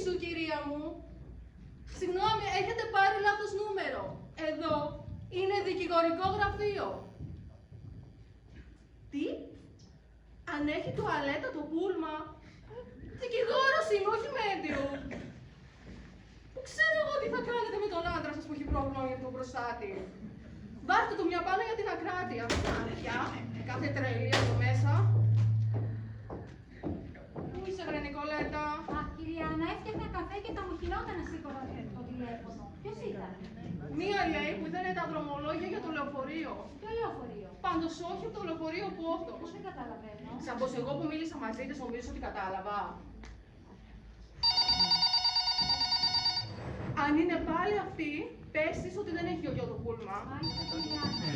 σου, κυρία μου. Συγγνώμη, έχετε πάρει λάθος νούμερο. Εδώ είναι δικηγορικό γραφείο. Τι? Αν έχει τουαλέτα το πούλμα. Δικηγόρος είμαι, όχι medium. Πού ξέρω εγώ τι θα κάνετε με τον άντρα σας που έχει πρόβλημα για το προστάτη. Βάρτε του μια μπάλα για την ακράτεια. Πια, κάθε τρελή εδώ μέσα. Πού είσαι, βρε Νικολέτα? Α, κυρία Άννα, έφτιαχνα καφέ και τα μου χινόταν να σήκωνα το τηλέφωνο. Ποιος ήταν? Μία λέει που ήταν τα δρομολόγια για το λεωφορείο. Ποιο λεωφορείο? Πάντως όχι από το λεωφορείο Πόθος. Πώς δεν καταλαβαίνω. Σαν πως εγώ που μίλησα μαζί της νομίζω ότι κατάλαβα. Αν είναι πάλι αυτή, πες της ότι δεν έχει γιο το πούλμα. Μάλιστα, κυρία Άννα.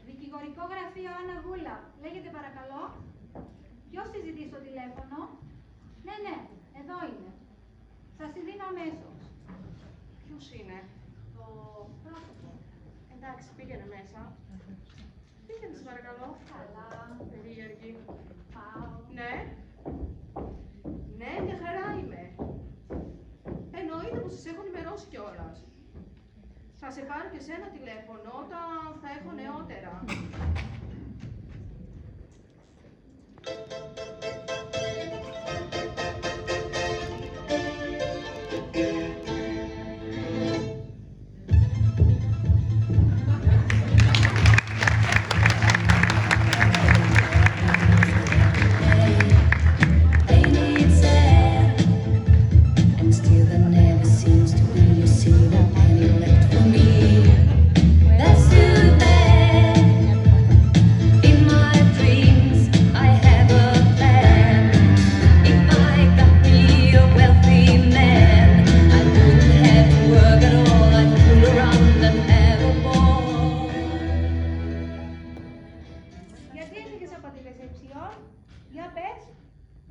Δικηγορικό γραφείο Άννα Γούλα. Λέγεται παρακαλώ. Ποιος συζητεί στο τηλέφωνο? Ναι, ναι, εδώ είναι. Σας τη δίνω αμέσως. Ποιος είναι? Το πρόσωπο. Εντάξει, πήγαινε μέσα. Πήγαινε, σε παρακαλώ. Καλά. Περίεργη. Πάω. Ναι. Ναι, μια χαρά είμαι. Εννοείται πως σας έχω ενημερώσει κιόλας. Θα σε πάρω και σε ένα τηλέφωνο όταν θα έχω νεότερα.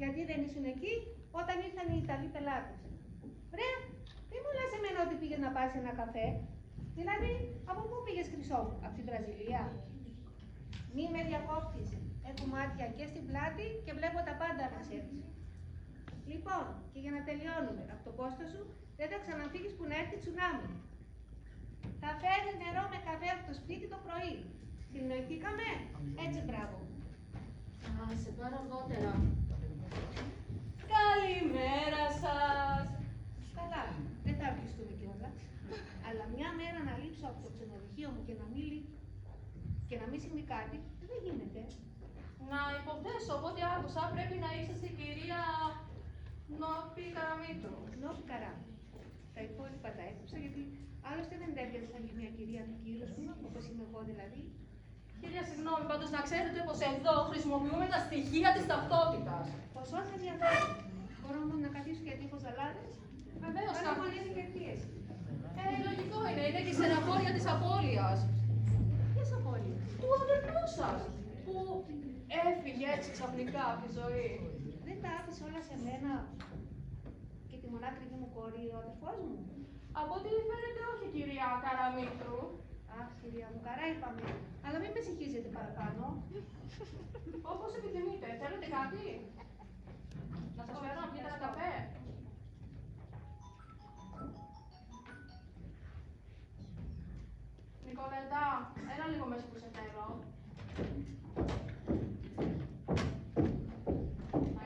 Γιατί δεν ήσουν εκεί όταν ήρθαν οι Ιταλοί πελάτες? Βρε, μη μου λες εμένα ότι πήγες να πάρεις ένα καφέ. Δηλαδή, από πού πήγες, Χρυσό μου? Από την Βραζιλία? Μη με διακόψεις. Έχω μάτια και στην πλάτη και βλέπω τα πάντα, να ξέρεις. Λοιπόν, και για να τελειώνουμε, από το πόστο σου δεν θα ξαναφύγεις που να έρθει τσουνάμι. Θα φέρνεις νερό με καφέ από το σπίτι το πρωί. Συνοηθήκαμε? Έτσι, μπράβο. Α, σε πάρω αργότερα. Καλημέρα σας. Καλά, δεν θα βρίσκουμε κιόλας. Αλλά μια μέρα να λείψω από το ξενοδοχείο μου και να μην συμβεί κάτι, δεν γίνεται. Να υποθέσω, από ό,τι άκουσα, πρέπει να είσαστε η κυρία Νόφη Καραμήτρου. Νόφη Καράμητρου. Τα υπόλοιπα τα έκοψα γιατί άλλωστε δεν έβγαινε σαν και μια κυρία του κύριου μου, όπως είμαι εγώ δηλαδή. Κυρία, συγγνώμη, πάντως να ξέρετε πως εδώ χρησιμοποιούμε τα στοιχεία της ταυτότητας. Πως όσο ενδιαφέρει. Μπορώ όμως να καθίσω γιατί έχω ζαλάδες? Βεβαίως, Άρα μου είναι και αιτίες. λογικό είναι, είναι και η στεναχώρια της απώλειας. Ποιες απώλειες? Του αδερφού σας, που έφυγε έτσι ξαφνικά από τη ζωή. Δεν τα άφησε όλα σε μένα και τη μονάκριβη μου κόρη ο αδερφός μου? Από ό,τι φαίνεται όχι, κυρία Καραμήτρου. Αχ, κυρία μου, καρά είπαμε. Αλλά μην με συγχύζετε παραπάνω. Όπως επιθυμείτε. Θέλετε κάτι? Να σας φέρω να πιείτε ένα καφέ? Νικολέτα, έλα λίγο μέσα που σε θέλω.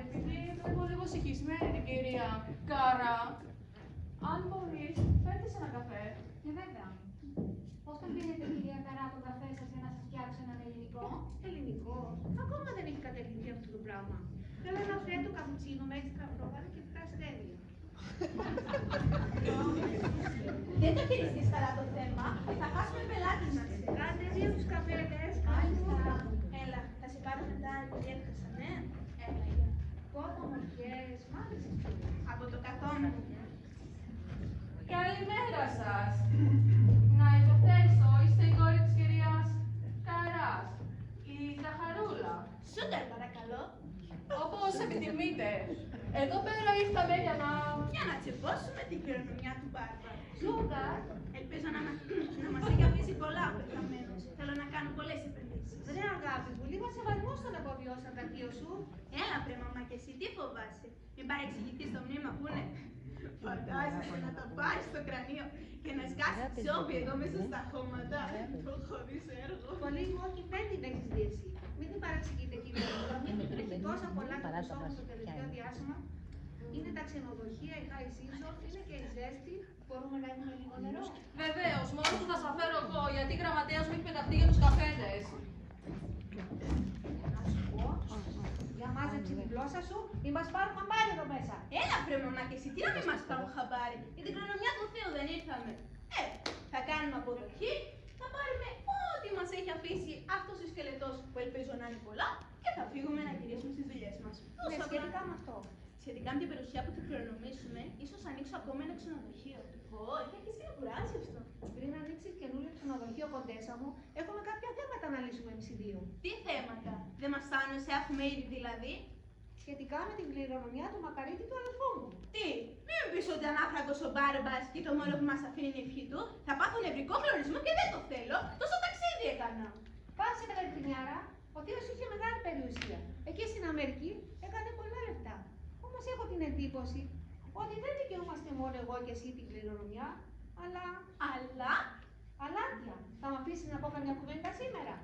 Επειδή βλέπω λίγο συγχυσμένη την κυρία Κάρα, αν μπορείς, φέρτε σε ένα καφέ. Βέβαια. Πώς θα πίνετε, κυρία Καρά, το καφέ σας για να σας φτιάξω έναν ελληνικό? Ελληνικό. Ακόμα δεν έχει κατευθυνθεί αυτό το πράγμα. Θέλω ένα φρέτο καπουτσίνο με έξτρα πρόβαρα και φρά στέβια. Δεν το χειριστείς καλά το θέμα και θα χάσουμε πελάτες μας. Κάντε δύο τους καφέδες. Μάλιστα. Έλα, θα σε πάρω μετά επειδή έφτασα, ναι. Έλα, γεια. Πότε ομορφιές, μάλιστα. Από το καθόμου. Καλημέρα σας. Να υποθέσω, είστε η κόρη της κυρίας Καράς, η Ζαχαρούλα. Σούτερ, παρακαλώ. Όπως επιθυμείτε. Εδώ πέρα ήρθαμε Για να τσιμπώσουμε την κληρονομιά του Μπάρμπαρα. Σούγα. Ελπίζω να μας έχει αφήσει πολλά ο πεθαμένος. Θέλω να κάνω πολλές επενδύσεις. αφήσεις. Ρε αγάπη μου, λίγο σεβασμό στον αποβιώσαν τα θείο σου. Έλα βρε μαμά και εσύ τι φοβάσαι. Μην παρεξηγηθείς το μνήμα που είναι. Φαντάζεσαι να τα πάρεις στο κρανίο και να σκάσεις τζόμπι εδώ μέσα στα χώματα. Το έχω δει σε έργο. Πολύ όχι φαίνεται να έχεις δει εσύ. Μην την παραξηγείτε κύριε Μητρώνη. Έχει τόσα πολλά το προσώπημα το τελευταίο διάστημα. Είναι τα ξενοδοχεία, η high season, είναι και η ζέστη. Μπορούμε να έχουμε λίγο νερό. Βεβαίως, μόνο που θα σας φέρω εγώ, γιατί η γραμματέας μου έχει πεταχτεί για τους καφέδες. Να σου πω, για μάζεψε τη γλώσσα σου ή μας πάρουν χαμπάρι εδώ μέσα. Έλα βρε μαμά και εσύ τι να μην μας πάρουν χαμπάρι. Για την κληρονομιά του Θεού δεν ήρθαμε. Θα κάνουμε αποδοχή, θα πάρουμε ό,τι μας έχει αφήσει αυτός ο σκελετός που ελπίζω να είναι πολλά και θα φύγουμε να γυρίσουμε στις δουλειές μας. Ναι, σχετικά με αυτό. Σχετικά με την περιουσία που θα κληρονομήσουμε, ίσως ανοίξω ακόμα ένα ξενοδοχείο. Έχει αρχίσει να κουράζει αυτό. Πριν ανοίξει καινούριο ξενοδοχείο κοντέσα μου, έχουμε κάποια θέματα να λύσουμε εμείς οι δύο. Τι θέματα, δεν μας φτάνουν σε έχουμε ήδη δηλαδή. Σχετικά με την κληρονομιά του Μακαρίτη του αδελφού μου. Τι, μην μου πεις ότι ανάφραγκος ο Μπάρμπας και το μόνο που μας αφήνει είναι η ευχή του, θα πάθω νευρικό χλωρισμό και δεν το θέλω, τόσο ταξίδι έκανα. Πάσε με Ελπινιάρα, ο θείος είχε μεγάλη περιουσία. Εκεί στην Αμερική έκανε πολλά λεφτά. Όμως έχω την εντύπωση ότι δεν δικαιούμαστε μόνο εγώ και εσύ την κληρονομιά, αλλά. Αλάτια. Θα μου αφήσει να πω καμιά κουβέντα σήμερα.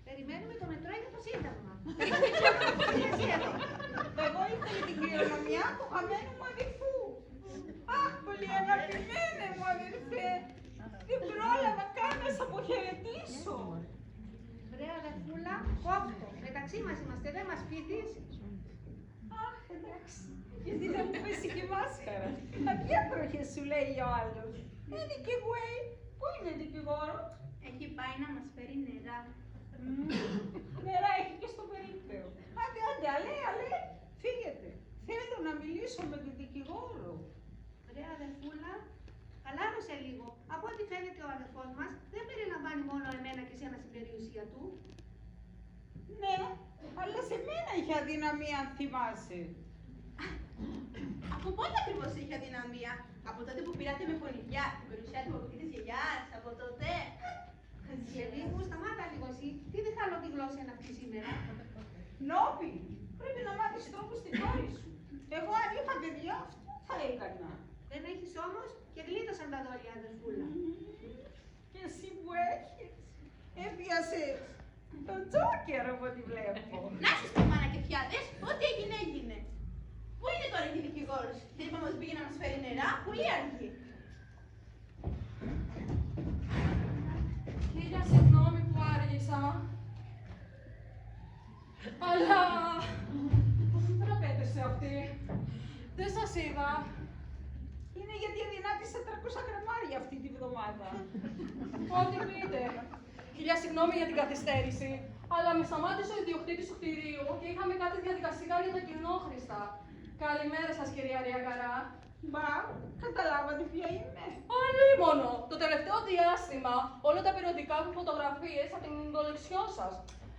Περιμένουμε το μετρό για το Σύνταγμα. Εγώ ήθελα την κληρονομιά του χαμένου μου αδερφού. Αχ, πολύ αγαπημένε μου αδερφέ. Δεν πρόλαβα καν να σε αποχαιρετήσω. Βρε αδερφούλα, κόφτω. Μεταξύ μας είμαστε, δεν μας πείθεις. Αχ, εντάξει. Γιατί δεν μου πέσει και μάσχαρα. Αδειά προχές σου λέει ο άλλος. Δικηγουέι, πού είναι δικηγόρος? Έχει πάει να μας φέρει νερά. Νερά έχει και στο περίπτεο. Άντε, αλέ, φύγετε. Θέλω να μιλήσω με τον δικηγόρο. Ρε αδερφούλα, χαλάρωσε λίγο. Από ό,τι φαίνεται ο αδερφός μας δεν περιλαμβάνει μόνο εμένα και εσένα στην περιουσία του. Ναι, αλλά σε μένα είχε αδυναμία αν θυμάσαι. Από πότε ακριβώς είχε αδυναμία? Από τότε που πήρατε με πονηριά την περιουσία του παππού της γιαγιάς, από τότε. Παιδί μου, σταμάτα λίγο εσύ. Τι διχάλω τη γλώσσα είναι αυτή σήμερα. Νόπι, πρέπει να μάθεις τρόπο στην κόρη σου. Εγώ αν είχα παιδιά, αυτό θα έκανα. Δεν έχεις όμως και γλίτωσαν τα δόλια, αδερφούλα. Και εσύ που έχεις, έπιασες τον τζόκερ από ό,τι βλέπω. Να σας πω μάνα και φιάδες, ό,τι έγινε έγινε. Πού είναι τώρα η δικηγόρος? Δεν είπαμε ότι πήγε να μας φέρει νερά, πολύ αργή. Χίλια συγγνώμη που άργησα. Αλλά πώς μου τραπέτεσαι αυτή? Δεν σας είδα. Είναι γιατί αδυνάτησα 300 γραμμάρια αυτή τη βδομάδα. Ό,τι πείτε. Χίλια συγγνώμη για την καθυστέρηση, αλλά με σταμάτησε ο ιδιοκτήτης του κτηρίου και είχαμε κάτι διαδικαστικά για τα κοινόχρηστα. Καλημέρα σας, κυρία Ριαγαρά. Μπα, καταλάβατε ποια είμαι. Αλίμονο! Το τελευταίο διάστημα όλα τα περιοδικά έχουν φωτογραφίες από την κολεξιό σας.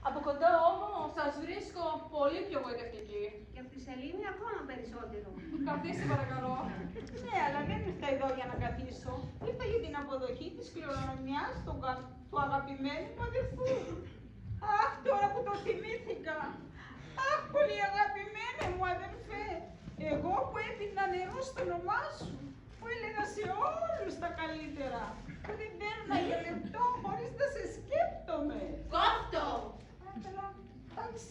Από κοντά όμως σας βρίσκω πολύ πιο γοητευτική. Και από τη σελήνη ακόμα περισσότερο. Καθίστε παρακαλώ. Ναι, αλλά δεν ήρθα εδώ για να καθίσω. Ήρθα για την αποδοχή της κληρονομιάς του αγαπημένου μου αδερφού. Αχ, τώρα που το θυμήθηκα. Αχ, πολύ αγαπημένη μου αδερφέ. Εγώ που έπινα νερό στο όνομά σου, που έλεγα σε όλους τα καλύτερα, που δεν παίρνα για λεπτό χωρίς να σε σκέπτομαι. Κόφτο! Καλά, εντάξει.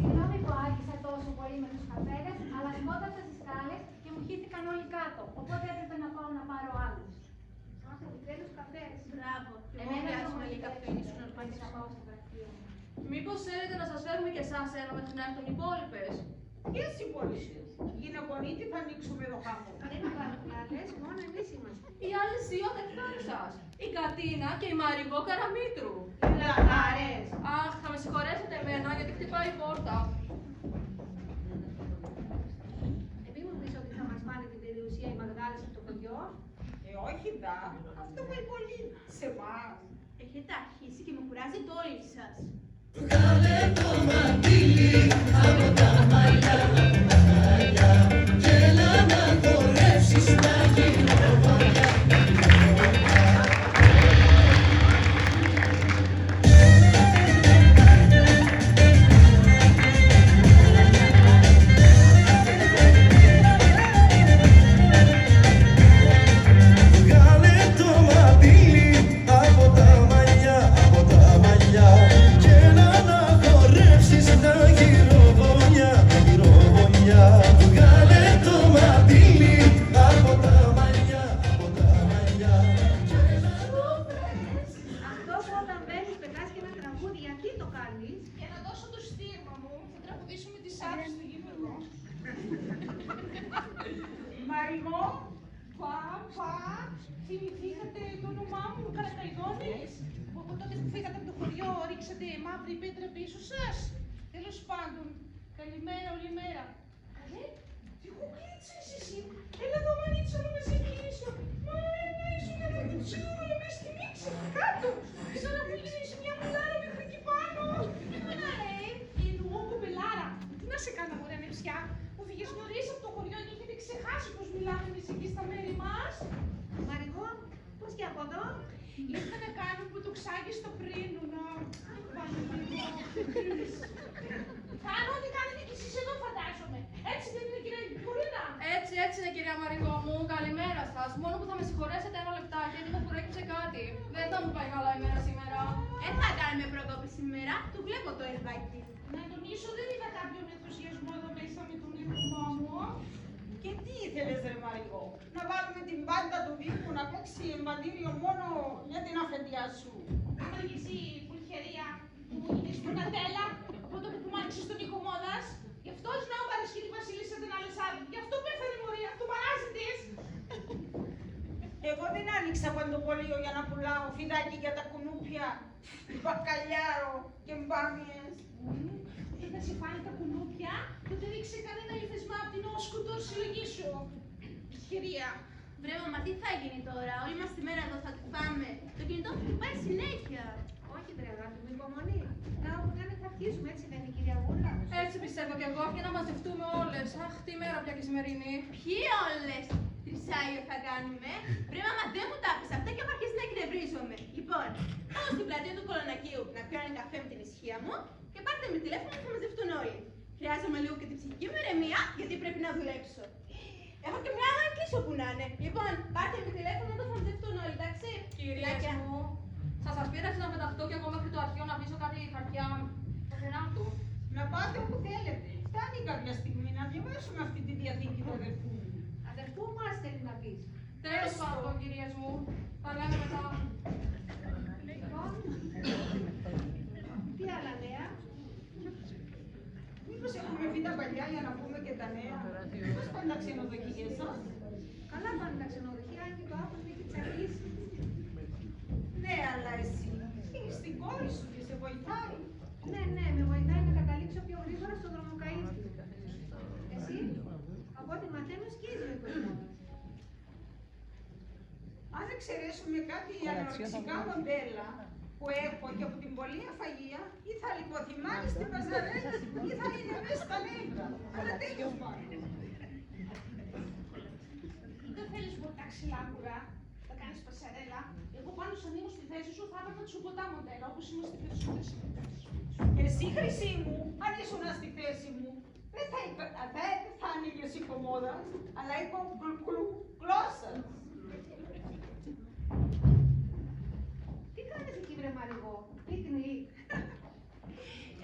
Συγγνώμη που άρχισα τόσο πολύ με τους καφέδες, αλλά σκότασα στις σκάλες και μου χύθηκαν όλοι κάτω. Οπότε έπρεπε να πάω να πάρω άλλους. Αχ, επιτέλους καφές. Μπράβο. Εγώ Εμένα χρειάζομαι δεν λίγα μου καφέ, ήσουν να ορπανής. πάω στο γραφείο μου. Μήπως θέλετε να σας φέρουμε και εσάς ένα μέχρι να έρθουν οι υπόλοιπες? Ποιες συμπολίσες. Γυναικονίτη θα ανοίξουμε το χάμο. Δεν υπάρχουν άλλες, μόνο εμείς είμαστε. Οι άλλες δύο αδερφές σας. Η Κατίνα και η Μαριγό Καραμήτρου. Λαχάρες. Αχ, θα με συγχωρέσετε εμένα γιατί χτυπάει η πόρτα. Επειδή μου πεις ότι θα μας πάνε την περιουσία οι Μαγδάλες από το χωριό. Όχι δα, αυτό πάει πολύ σε εμάς. Έχετε αρχίσει και με κουράζετε όλοι σας. Βγάλε το μαντίλι από τα μαλλιά και να χορεύσεις τα γυροβόνια. Βγάλε το μαντίλι από τα μαλλιά Αυτό που όταν μπαίνεις πετάς και ένα τραγούδι, γιατί το κάνεις? Για να δώσω το στήρμα μου, θα τραγουδήσουμε τις άπες στο γήπεδο. Μαριγό, παπα, θυμηθήκατε το όνομά μου, Καρακαϊδόνης. Που από τότε που φύγατε από το χωριό ρίξατε μαύρη πέτρα πίσω σας. Τέλος πάντων, καλημέρα όλη μέρα. Καλέ, τι κουκλίτσες εσύ. Έλα εδώ μανίτσα να με ζητήσω. Μα ένα ήσουν ένα κουτσούλο μες στη μίξη. Κάτω, σαν να πουλήσεις μια μουλάρα μέχρι εκεί πάνω. Εννοώ κοπελάρα. Τι να σε κάνω μωρέ νεψιά. Μου φύγες νωρίς από το χωριό και έχετε ξεχάσει πως μιλάμε εμείς εκεί στα μέρη μας. Μαριγό, πώς και από εδώ? Ήρθα να κάνω που το ξάγει στο πρίνο να βάλω λίγο. Κάνω ό,τι κάνετε κι εσείς εδώ φαντάζομαι. Έτσι δεν είναι κυρία Νικολίνα. Έτσι είναι κυρία Μαριγό μου. Καλημέρα σας. Μόνο που θα με συγχωρέσετε ένα λεπτάκι γιατί μου προέκυψε κάτι. Δεν θα μου πάει καλά η μέρα σήμερα. Θα κάνουμε προκόπη σήμερα, του βλέπω το ελβάκι. Να τονίσω δεν είδα κάποιον ενθουσιασμό εδώ μέσα με τον ήρθωμό μου. Και τι ήθελες ρε Μαριγό, να βάλουμε την μπάντα του Δήμου να παίξει εμβατήριο μόνο για την αφεντιά σου. Άμα και εσύ πουλχερία που μου γίνεις πρωτατέλα από τότε που μ' άνοιξες τον οίκο μόδας. Γι' αυτό να πάρεις και τη βασίλισσα την Αλεσάνδρου. Γι' αυτό πέθανε η μωρή, αυτό μαράζει της. Εγώ δεν άνοιξα παντοπολείο για να πουλάω φιδάκι για τα κουνούπια, μπακαλιάρο και μπάμιες. Δεν σε φάνε τα κουνούπια, τότε ρίξε κανένα ύφεσμα από την όσκουτο συλλογή σου. Χειρία. Βρε, μα τι θα γίνει τώρα, όλη μας τη μέρα εδώ θα τη φάμε. Το κινητό θα χτυπάει συνέχεια. Όχι τρε αγάπη μου, υπομονή. Να όπου να είναι θα αρχίσουμε, έτσι δεν είναι κυρία Βούλα? Έτσι πιστεύω κι εγώ και να μαζευτούμε όλες. Αχ, τι μέρα πια και σημερινή. Ποιοι όλες τρισάγιο θα κάνουμε. Βρε, μα δεν μου τα πεις αυτά και έχω αρχίσει να εκνευρίζομαι. Λοιπόν, πάω στην πλατεία του Κολονακίου να πιω ένα καφέ με την ησυχία μου και πάρτε με τηλέφωνο και θα μαζευτούν όλοι. Χρειάζομαι λίγο και την ψυχική μου ηρεμία γιατί πρέπει να δουλέψω. Έχω και μια άλλη κλείσω που να είναι. Λοιπόν, πάρτε με τηλέφωνο όταν θα μαζευτούν όλοι, εντάξει. Κυρίες Φιλάκια. μου, θα σας πείραξε να πεταχτώ κι εγώ μέχρι το αρχείο να αφήσω κάτι χαρτιά στο φρενά του. Να πάτε όπου θέλετε. Φτάνει κάποια στιγμή να διαβάσουμε αυτή τη διαθήκη του αδερφού μου. Αδερφού μας θέλει να πεις. Τέλος πάντων, κυρίες μου, τα λέμε μετά. Λοιπόν, τι άλλα νέα? Μήπως έχουμε βγει τα παλιά για να πούμε και τα νέα. Πώς πάνε τα ξενοδοχεία σας. Καλά πάνε τα ξενοδοχεία, αν και το άγχος με έχει τσακίσει. Ναι, αλλά εσύ έχεις την κόρη σου και σε βοηθάει. Ναι, με βοηθάει να καταλήξω πιο γρήγορα στο δρομοκαΐστη. Εσύ, από ό,τι μαθαίνω, σκίζει ο οικογένειας. Αν εξαιρέσουμε κάτι ανορεξικά μοντέλα που έχω και από την πολλή αφαγία, ή θα λιποθυμάρει στην παζαρέλα ή θα είναι μέσα στα νεύρα. Αλλά τέλος πάντων. Δεν θέλεις μορτά ξυλάκουρα. Θα κάνεις, Πασαρέλα. Εγώ πάνω σαν ήμουν στη θέση σου θα έπαιρνα του ποτά μοντέλα, όπως είμαστε περισσότερες συνήθειες. Και εσύ, Χρυσή μου, αν ήσουν στη θέση μου, δεν θα άνοιγες η κομμόδα, αλλά η γλώσσα. Τι κάνεις εκεί, βρε Μαριγό, πίκνη.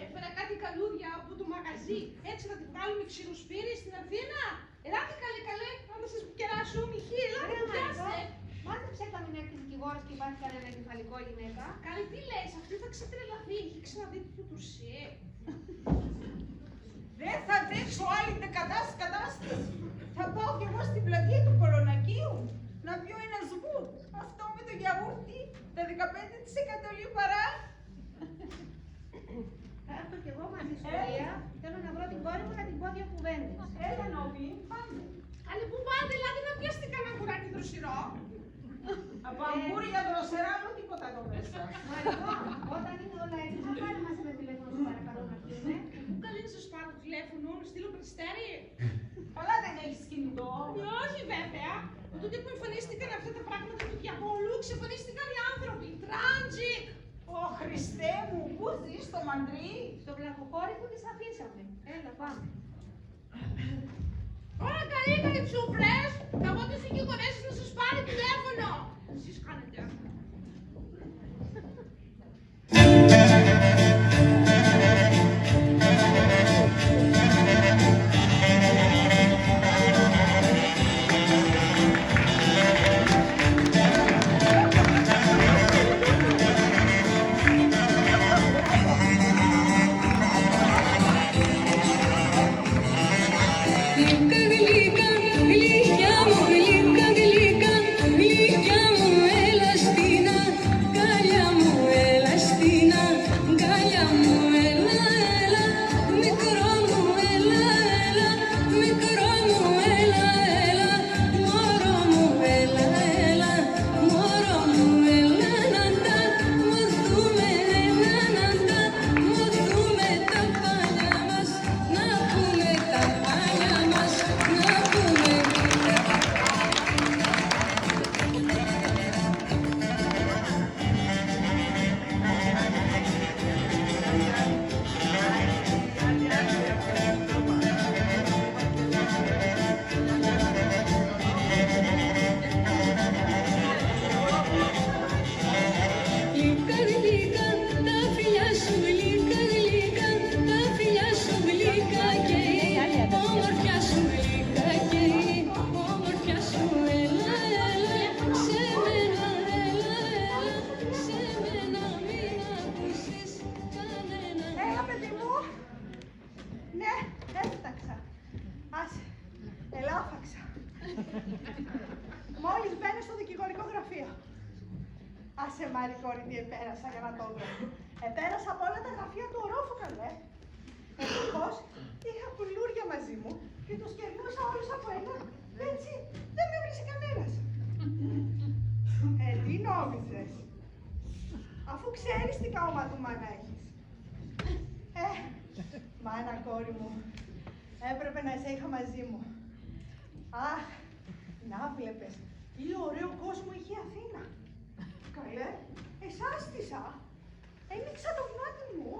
Έφερα κάτι καλούδια από το μαγαζί, έτσι θα τη βγάλουμε ξηροσπύρι στην Αθήνα. Ελάτε καλέ, να σας κεράσω μυχή, ελάτε Ρε που Μαριγό, πιάστε. μάζεψε τα μην έρθει δικηγόρος και υπάρχει κανένα εγκεφαλικό γυναίκα. Καλή, τι λες, αυτή θα ξετρελαθεί, έχει ξαναδεί το τουρσέ. Δεν θα αντέξω άλλη κατάσταση. Θα πάω κι εγώ στην πλατεία του Κολονακίου να πιω ένα σμουτ. Αυτό με το γιαούρτι, τα 15% λιπαρά. Θα έρθω κι εγώ μαζί σου, Ρία. Θέλω να βρω την κόρη μου να την πω δύο κουβέντες. Έλα, Νόβι, πάμε. Καλή, πού πάτε, ελάτε να πιάσετε κανένα κουράκι δροσερό. Από αμπούρια δροσεράλο τίποτα εδώ μέσα. Μαριγό, όταν είναι όλα έτοιμα, πάλι μας με τηλέφωνο σου παρακαλώ να πιούμε. Πού καλή να σας πάρω τηλέφωνο, να στείλω περιστέρι. Καλά δεν έχεις κινητό. Όχι βέβαια. Από τότε που εμφανίστηκαν αυτά τα πράγματα του διαβόλου, εξαφανίστηκαν οι άνθρωποι. Τράντζικ. Ω Χριστέ μου, πού ζεις στο Μαντρί. Στο βλακοχώρι που τις αφήσαμε. Έλα, πάμε. Όλα καλή τσούπλες. Θα πω τις δικηγορέσεις να σας πάρει τηλέφωνο. Εσείς κάνετε αυτό. Μόλις μπαίνω στο δικηγορικό γραφείο. Άσε Μάρη κόρη τι επέρασα για να το βρω. Επέρασα από όλα τα γραφεία του ορόφου καλέ. Ευτυχώς είχα κουλούρια μαζί μου και τους κερνούσα όλους από ένα. Έτσι δεν με βρίσκει κανένας. Τι νόμιζες. Αφού ξέρεις τι καόμα του μάνα έχεις. Μάνα κόρη μου, έπρεπε να σε είχα μαζί μου. Αχ, να βλέπες, τι ωραίο κόσμο είχε η Αθήνα. Καλέ, εσάστησα. Ένιξα το μάτι μου.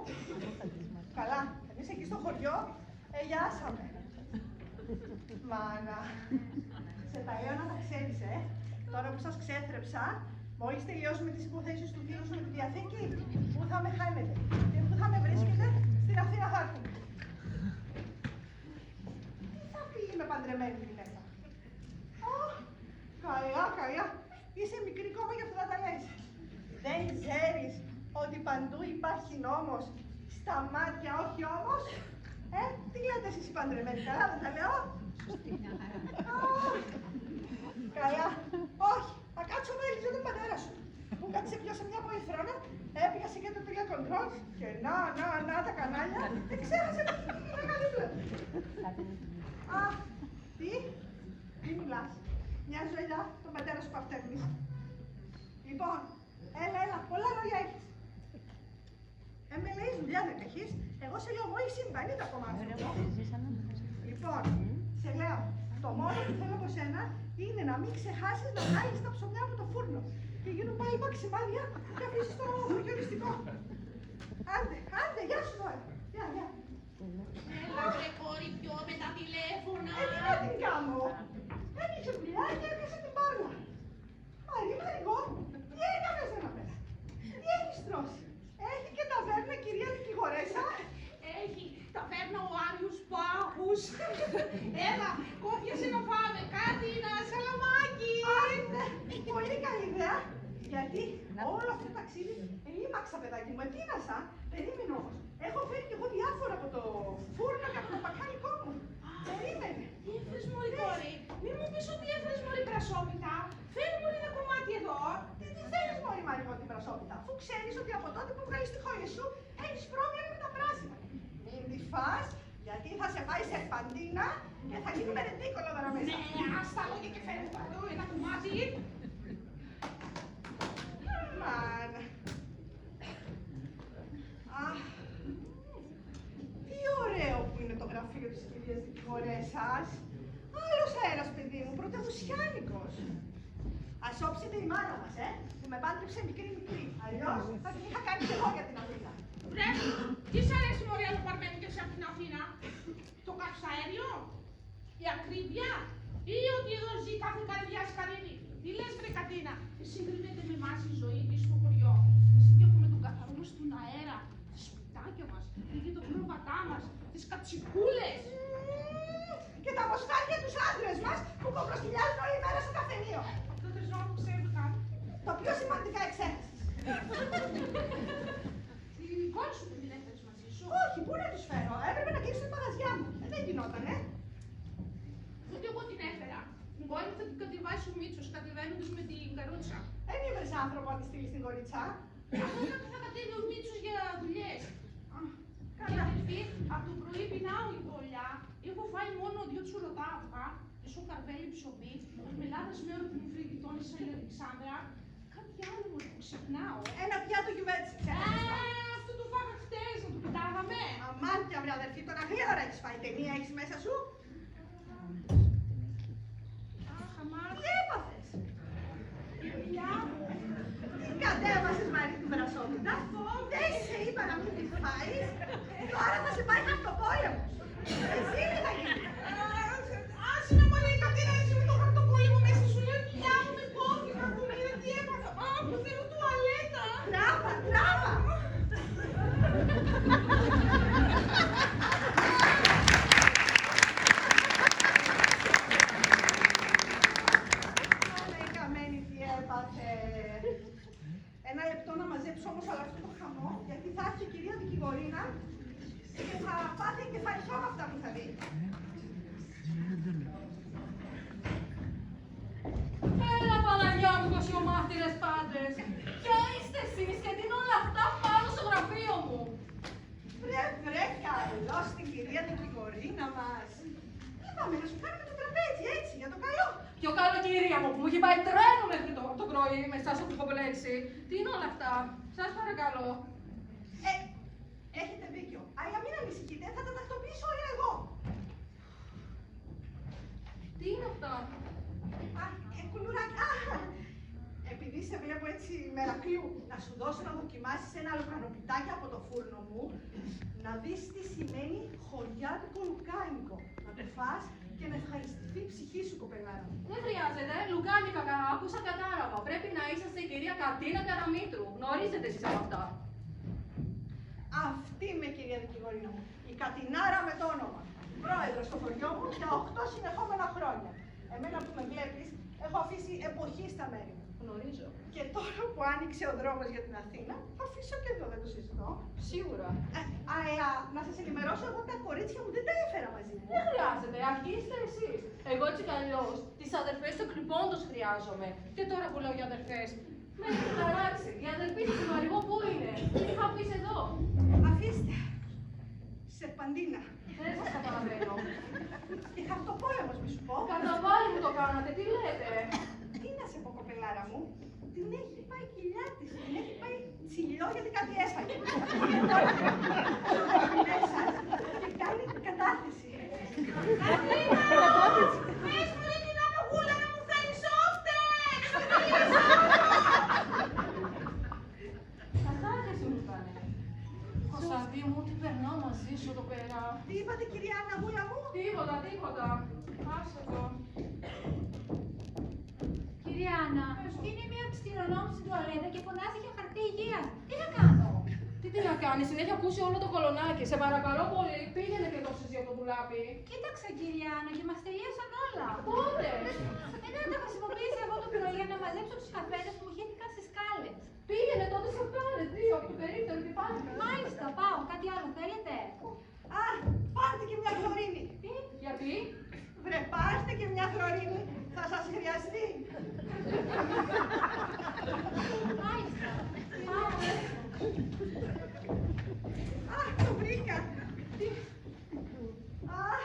Καλά, εμείς εκεί στο χωριό, γιάσαμε. Μάνα, σε τα λέω να τα ξέρεις, Τώρα που σας ξέθρεψα, μόλις τελειώσουμε τις υποθέσεις του φίλου σου με τη Διαθήκη, πού θα με χάνετε και πού θα με βρίσκετε, στην Αθήνα θα έρθουμε. Τι θα φύγει με παντρεμένη γυναίκα. Καλά, καλά. Είσαι μικρή κόμμα γι' αυτό θα τα λες. Δεν ξέρεις ότι παντού υπάρχει νόμος, στα μάτια όχι όμως. Τι λέτε εσείς οι παντρεμένοι, καλά δεν τα λέω. Καλά. Όχι, θα κάτσω να ελπίζω τον πατέρα σου. Που κάτσε πιο σε μια πολυθρόνα, έπιασε και το τηλεκοντρόλ και να τα κανάλια, δεν ξέχασε να κάνει δίπλα. Τι, τι μιλάς. Μια ζωηλιά, τον πατέρα σου παυτέρνεις. Λοιπόν, έλα, πολλά λόγια έχεις. Με λέει δουλειά δεν έχεις, εγώ σε λέω μόλις συμβαίνει το κομμάτι. Λοιπόν, σε λέω, το μόνο που θέλω από σένα είναι να μην ξεχάσεις να βγάλεις τα ψωμιά από το φούρνο και γίνουν πάλι μαξιμάδια και αφήσεις το χωριοριστικό. Άντε, γεια σου τώρα. Γεια. Έλα βρε κόρη πιο με τα τηλέφωνα. Τι να την κάνω. Έμειξε δουλειά και έπιασε την μπάλα. Μαρικό, τι έκανες εδώ πέρα. Τι έχεις τρώσει. Έχει και ταβέρνα κυρία δικηγορέσα. Έχει ταβέρνα ο Άριος Πάγους. Έλα, κόφιασε να φάμε κάτι, ένα σαλαμάκι. Άντε, πολύ καλή ιδέα. Γιατί όλο αυτό το ταξίδι ρήμαξα, παιδάκι μου, επίνασα. Περίμενε όμως. Έχω φέρει κι εγώ διάφορα από το φούρνο και από το μπακάλικο μου. Περίμενε. Τι έφερες μωρή κόρη, μη μου πεις ότι έφερες μωρή πρασόπιτα. Φέρε μωρή ένα κομμάτι εδώ. Τι θέλεις μωρή Μαρικό την πρασόπιτα, αφού ξέρεις ότι από τότε που βγάλεις τη χώρια σου έχεις πρόβλημα με τα πράσινα. Μην τη φας, γιατί θα σε πάει σε παντίνα και θα γίνουμε ρεντίκολο εδώ μέσα. Ναι, άστα λόγια και φέρε μου εδώ ένα κομμάτι. Μάνα. Αχ, τι ωραίο που είναι το γραφείο της κυρίας δικηγορέσας. Άλλος αέρας, παιδί μου, πρωτευουσιάνικος. Ας όψετε η μάνα μας, που με πάντρεψε μικρή. Αλλιώς θα την είχα κάνει και εγώ για την Αθήνα. Βρε, τι σ' αρέσει μωρή άλλο παρμένει και σε από την Αθήνα. Το καυσαέριο, η ακρίβεια ή ότι εδώ ζει κάθε καρδιά σκαρίνη. Τι λες βρε Κατίνα, συγκρίνεται με εμάς η ζωή της στο χωριό. Εσύ και έχουμε τον καθαρό μας τον αέρα, τα σπιτάκια μας, και το πρόβατά μας, τις κατσικούλες. Και τα μοσχάρια τους άντρες μας που κομπροστιλιάζουν όλη μέρα στο καφενείο. Δεν θες να μου ξέρουν. Το πιο σημαντικά εξαίρεσης. Την κόρη σου δεν την έφερες μαζί σου. Όχι, πού να τους φέρω, έπρεπε να κλείσω τη μαγαζιά μου. Δεν γινότανε. Ούτε εγώ την έφερα. Την κόρη μου θα την κατεβάσει ο Μίτσος κατεβαίνοντας με την καρότσα. Δεν ήβρες άνθρωπο να τη στείλεις στην κορίτσά. Αυτό είναι που θα κατέβει ο Μίτσος για δουλειές. Καλά. Αδερφή, από το πρωί πεινάω η δόλια. Έχω φάει μόνο 2 τσουρωτά αυγά, μισό καρβέλι ψωμί, μελάδες με ώρα που μου φύγει τόνισα η Αλεξάνδρα. Κάτι άλλο μου που ξυπνάω. Ένα πιάτο γιουβέτσι. Αυτό το φάγα χτες, να το πετάγαμε. Αμάντια, βρε αδερφή, τώρα γρήγορα έχεις φάει. Ταινία έχεις μέσα σου. Αχ, αμάρ. Τι έπαθες. Η δουλειά μου. Τι κατέβασες Μαρή την πρασόπιτα. Δεν σε είπα να μην τη φάεις. Τώρα θα σε πάει χαρτοπόλεμος. Εσύ τι θα γίνει. Άσε με μωρέ η Κατίνα, εσύ με το χαρτοπόλεμο μέσα σου λέω κοιλιά μου με κόφι, κακομοίρα, τι έπαθα. Που θέλω τουαλέτα. Τράβα, τράβα. Όλα η καμένη τι έπαθε. Ένα λεπτό να μαζέψω όμως όλο αυτό το χαμό, γιατί θα έρθει η κυρία δικηγορίνα και θα πάθει εγκεφαλικό με αυτά που θα δει. Έλα Παναγιά μου, κοσιομάχτηρες πάντες. Ποια είστε εσείς και τι είναι όλα αυτά πάνω στο γραφείο μου. Βρε, καλό στην κυρία δικηγορίνα μας. Είπαμε να σου κάνουμε το τραπέζι, έτσι, για το καλό. Πιο καλό κυρία μου που μου έχει πάει τρένο μέχρι το πρωί με εσάς στο κουκοπλέξι. Τι είναι όλα αυτά, σας παρακαλώ. Έχετε δίκιο. Αλλά μην ανησυχείτε, θα τα τακτοποιήσω όλα εγώ. Τι είναι αυτά. Κουλουράκι. Επειδή σε βλέπω έτσι μερακλού, να σου δώσω να δοκιμάσεις ένα λουκανοπιτάκι από το φούρνο μου, να δεις τι σημαίνει χωριάτικο λουκάνικο. Να το φας και να ευχαριστηθεί η ψυχή σου, κοπελάρα μου. Δεν χρειάζεται, λουκάνικα άκουσα κατάλαβα. Πρέπει να είσαστε η κυρία Κατίνα Καραμήτρου. Γνωρίζετε εσείς από αυτά. Αυτή είμαι, κυρία δικηγορίνα μου. Η Κατινάρα με το όνομα. Πρόεδρος στο χωριό μου για 8 συνεχόμενα χρόνια. Εμένα που με βλέπεις, έχω αφήσει εποχή στα μέρη μου. Γνωρίζω. Και τώρα που άνοιξε ο δρόμος για την Αθήνα, θα αφήσω και εδώ, δεν το συζητώ. Σίγουρα. Αλλά να σας ενημερώσω, εγώ τα κορίτσια μου δεν τα έφερα μαζί μου. Δεν χρειάζεται, αρχίστε εσείς. Εγώ έτσι κι αλλιώς τις αδερφές του κλειπώντος χρειάζομαι. Και τώρα που λέω για αδερφές, με έχει ταράξει. Η αδερφή της Μαριγό πού είναι, τι είχα πεις εδώ. Αφήστε. Σερπαντίνα. Δεν σας καταλαβαίνω. Και χαρτοπόλεμος μη σου πω. Κατά πάλι μου το κάνατε, τι λέτε. Τι να σε πω, κοπελάρα μου. Την έχει πάει κοιλιά της. Την έχει πάει τσιλιό γιατί κάτι έσφαγε. Και τώρα μέσα και κάνει κατάθεση. Πες μου την ανογούλα να μου Καθάρια σου είπανε. Κωνσταντί μου, τι περνάω μαζί σου εδώ πέρα. Τι είπατε, κυρία Αναγούλα μου? Τίποτα. Άσε το. Κυρία Άννα, είναι μία από τις κληρονόμους στην τουαλέτα και φωνάζει για χαρτί υγείας. Τι να κάνω? Τι να κάνεις, την έχει ακούσει όλο το κολονάκι. Σε παρακαλώ πολύ, πήγαινε και δώσεις για το δουλάπι. Κοίταξε, κυρία Άννα, και μας τελείωσαν όλα. Πότε? Δεν τα χρησιμοποίησα εγώ το πρωί για να μαζέψω τους καφέδες που μου χέθηκαν στις σκάλες. Πήγαινε τότε σε πάρε 2 από το περίπτερο και πάλι. Μάλιστα, πάω. Κάτι άλλο θέλετε? Α, πάρτε και μια χλωρίνη. Τι? Γιατί? Βρε, πάρτε και μια χλωρίνη. Θα σας χρειαστεί. Μάλιστα. Πάω. Αχ, το βρήκα. Αχ,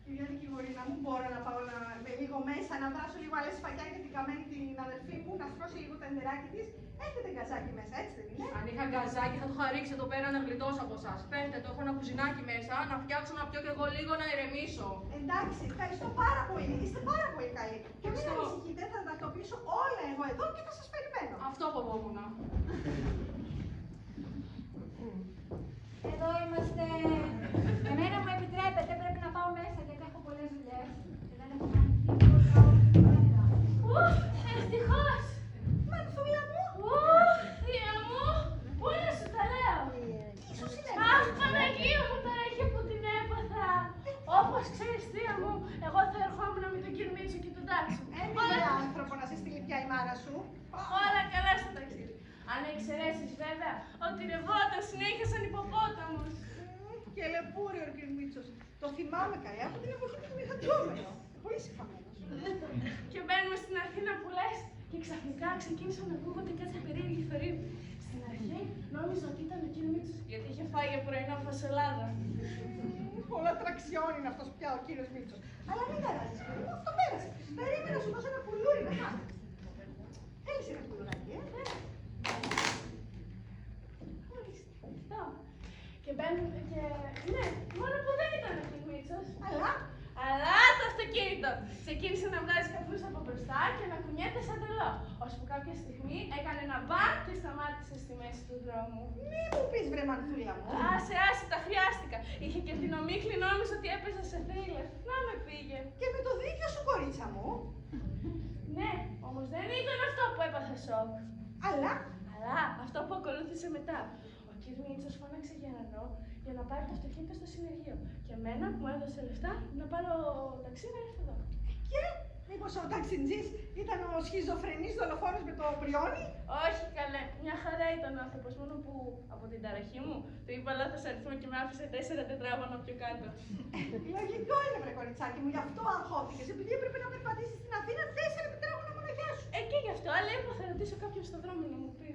κυρία δικηγορίνα μου, μπορώ να πάω με λίγο μέσα, να βράσω λίγο άλλες σφαγιά για την καμένη την αδελφή μου, να σπρώσω λίγο το εντεράκι της. Έχετε γκαζάκι μέσα, έτσι δεν είναι? Αν είχα γκαζάκι θα το είχα ρίξει εδώ πέρα να γλιτώσω από εσάς. Πέμπτε, το έχω ένα κουζινάκι μέσα, να φτιάξω να πιω κι εγώ λίγο να ηρεμήσω. Εντάξει, ευχαριστώ πάρα πολύ. Είστε πάρα πολύ καλοί. Και μην ανησυχείτε, θα τα τακτοποιήσω όλα εγώ εδώ και θα σας περιμένω. Αυτό φοβόμουν. Εδώ είμαστε. Εμένα μου επιτρέπετε, πρέπει να πάω μέσα γιατί έχω πολλές δουλειές. Και δεν έχω κάνει τίποτα. Ουφ, ευτυχώς! Μανθούλα μου! Ουφ, θεία μου! Πού είναι σου τα λέω! Ίσως είναι. Αχ, Παναγία μου, τώρα έχει που την έπαθα! Όπως ξέρεις, θεία μου, εγώ θα ερχόμουν με τον κύριο Μίτσο και τον Τάξο. Έμεινε άνθρωπο να σε στείλει πια η μάνα σου. Όλα καλά στο ταξίδι. Αν εξαιρέσεις βέβαια ότι ρευόταν συνέχεια σαν υποπόταμος. Και λεπούριο ο κ. Μίτσος. Το θυμάμαι καλά από την εποχή του Μιχατζόμενο. Πολύ συμφαμένος. Και μπαίνουμε στην Αθήνα που λες και ξαφνικά ξεκίνησαν να ακούγονται κάτι περίεργοι θορύβοι. Στην αρχή νόμιζα ότι ήταν ο κ. Μίτσος γιατί είχε φάει για πρωινό φασολάδα. Πολλά τραξιόν είναι αυτός πια ο κύριος Μίτσος. Αλλά μην καράζεις, παιδί μου, αυτό πέρασε. Περίμενα να σου δώσω ένα πουλούρι να φας. Θέλεις ένα πουλουράκι, Αυτό. Και μπαίνουμε και... Ναι, μόνο που δεν ήταν ο κ. Μίτσος. Αλλά το αυτοκίνητο ξεκίνησε να βγάζει καπνούς από μπροστά και να κουνιέται σαν τρελό. Ώσπου κάποια στιγμή έκανε ένα μπαμ και σταμάτησε στη μέση του δρόμου. Μη μου πεις βρε μανθούλα μου. Άσε, τα χρειάστηκα. Είχε και την ομίχλη, νόμιζα ότι έπαιζα σε θρίλερ. Να με πήγε. Και με το δίκιο σου κορίτσα μου. Ναι, όμως δεν ήταν αυτό που έπαθα σοκ. Αλλά Αυτό που ακολούθησε μετά. Ο κ. Μίτσος φώναξε γερανό για να πάρει το αυτοκίνητο στο συνεργείο. Και εμένα μου έδωσε λεφτά να πάρω ταξί να έρθω εδώ. και μήπως ο ταξιτζής ήταν ο σχιζοφρενής δολοφόνος με το μπριόνι. Όχι καλέ, μια χαρά ήταν ο άνθρωπος, μόνο που από την ταραχή μου του είπα λάθος αριθμό και με άφησε 4 τετράγωνα πιο κάτω. Λογικό είναι βρε κοριτσάκι μου, γι' αυτό αγχώθηκες, επειδή έπρεπε να περπατήσεις στην Αθήνα 4 τετράγωνα μοναχιά σου. Και γι' αυτό, αλλά είπα θα ρωτήσω κάποιον στον δρόμο να μου πει.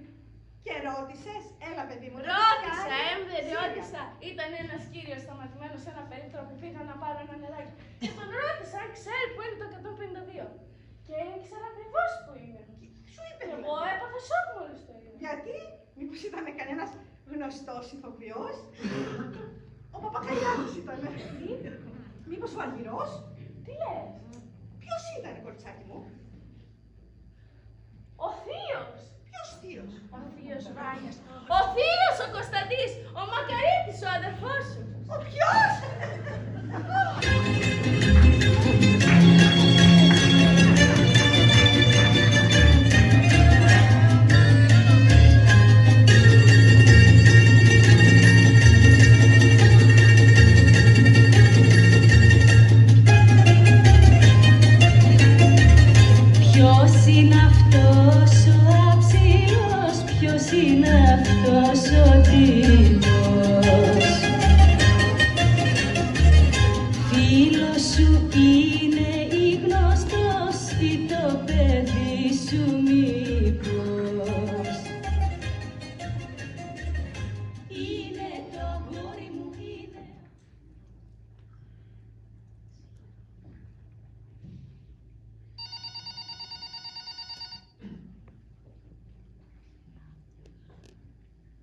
Και ρώτησες, έλα παιδί μου. Ρώτησα, δεν ρώτησα. Ήταν ένας κύριος σταματημένος σε ένα περίπτωρο που πήγα να πάρω ένα νεράκι. Και τον ρώτησα αν ξέρει που είναι το 152. Και ήξερα ακριβώς που είναι. Σου είπε Και δηλαδή. εγώ έπαθα σοκ μόλις το είδα. Γιατί, μήπως ήταν κανένας γνωστός ηθοποιός. Ο Παπακαλιάδης ήταν. Μήπως ο Αργυρός. Τι λες, Ποιος ήταν, κοριτσάκι μου. ο θείος. Ποιος θείος. Ο θείος Βάνιας. Ο θείος ο Κωνσταντής. Ο Μακαρίτης ο αδερφός σου. Ο ποιος. Ποιος είναι αυτός ο αψιλός, ποιος είναι αυτός ο τύπος. Φίλος σου είναι ή γνωστός ή το παιδί σου μήπως. Είναι το γόρι μου, είναι.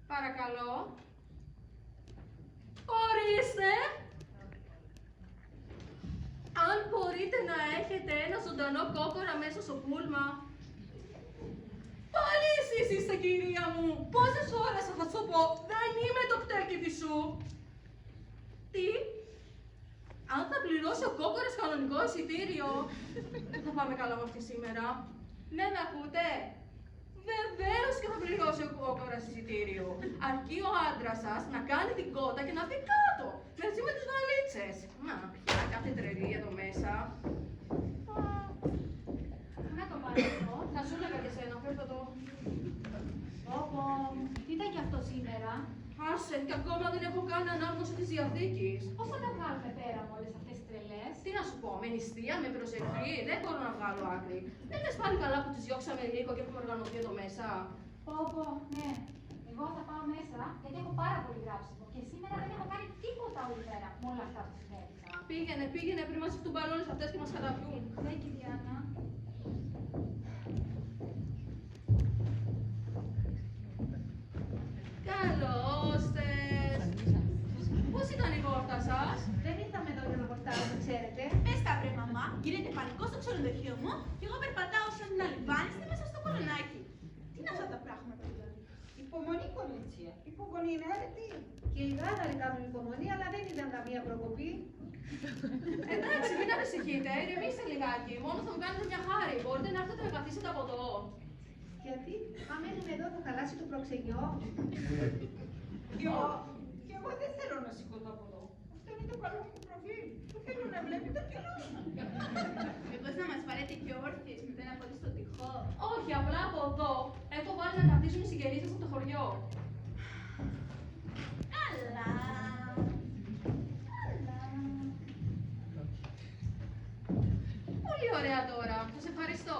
Παρακαλώ. Ορίστε. Αν μπορείτε να έχετε ένα ζωντανό κόκορα μέσα στο πούλμα. Πάλι εσείς είστε, κυρία μου. Πόσες ώρες θα σου πω, δεν είμαι το πτέρκι σου. Τι? Αν θα πληρώσει ο κόκορας κανονικό εισιτήριο, δεν θα πάμε καλά με αυτή σήμερα. Ναι, με ακούτε? Βεβαίως και θα πληρώσει ο κόκορας εισιτήριο. Αρκεί ο άντρας σας να κάνει την κότα και να μπει κάτω. Μαζί με τις βαλίτσες. Να, πια κάθε τρελή εδώ μέσα. Να το πάρω αυτό. Θα σου έλεγα και εσένα, φέρτε το. Όπω, τι ήταν κι αυτό σήμερα. Άσε, και ακόμα δεν έχω κάνει ανάγνωση της διαθήκης. Πώς θα τα βγάλουμε πέρα από όλες αυτές τις τρελές. Τι να σου πω, με νηστεία, με προσευχή, δεν μπορώ να βγάλω άκρη. Δεν λες πάλι καλά που τις διώξαμε λίγο και έχουμε οργανωθεί εδώ μέσα. Πω, ναι. Εγώ θα πάω μέσα γιατί έχω πάρα πολύ γράψιμο και σήμερα δεν έχω κάνει τίποτα όλη μέρα με όλα αυτά που συνέβησαν. Πήγαινε πριν μας φτούν μπαλόνες αυτές και μας καταπιούν. Ναι, Κυριάννα. Καλώς τες. Πώς ήταν η βόλτα σας? Δεν ήρθαμε εδώ για να βορτάσουμε, ξέρετε. Πες τα βρε μαμά, γίνεται πανικό στο ξενοδοχείο μου και εγώ περπατάω σαν να λιβάνεστε μέσα στο κολονάκι. Τι είναι αυτά τα πράγματα δηλαδή. Υπομονή, κορίτσια. Υπομονή είναι αρετή. Και οι γάδαροι κάνουν υπομονή, αλλά δεν ήταν καμία προκοπή. Εντάξει, μην ανησυχείτε, ηρεμήστε λιγάκι. Μόνο θα μου κάνετε μια χάρη. Μπορείτε να έρθετε να καθίσετε από εδώ. Γιατί, αν μένουμε εδώ, θα χαλάσει το προξενιό. Και εγώ δεν θέλω να σηκωθώ από εδώ. Αυτό είναι το καλό μου προφίλ. Δεν θέλω να βλέπει το καιρό. Μήπως να μας πάρετε και όρθιες μετά να πάτε στο τυχό. Όχι, απλά από εδώ έχω βάλει να καθίσουν οι συγγενείς σας από το χωριό. Αλλά... Πολύ ωραία τώρα. Σας ευχαριστώ.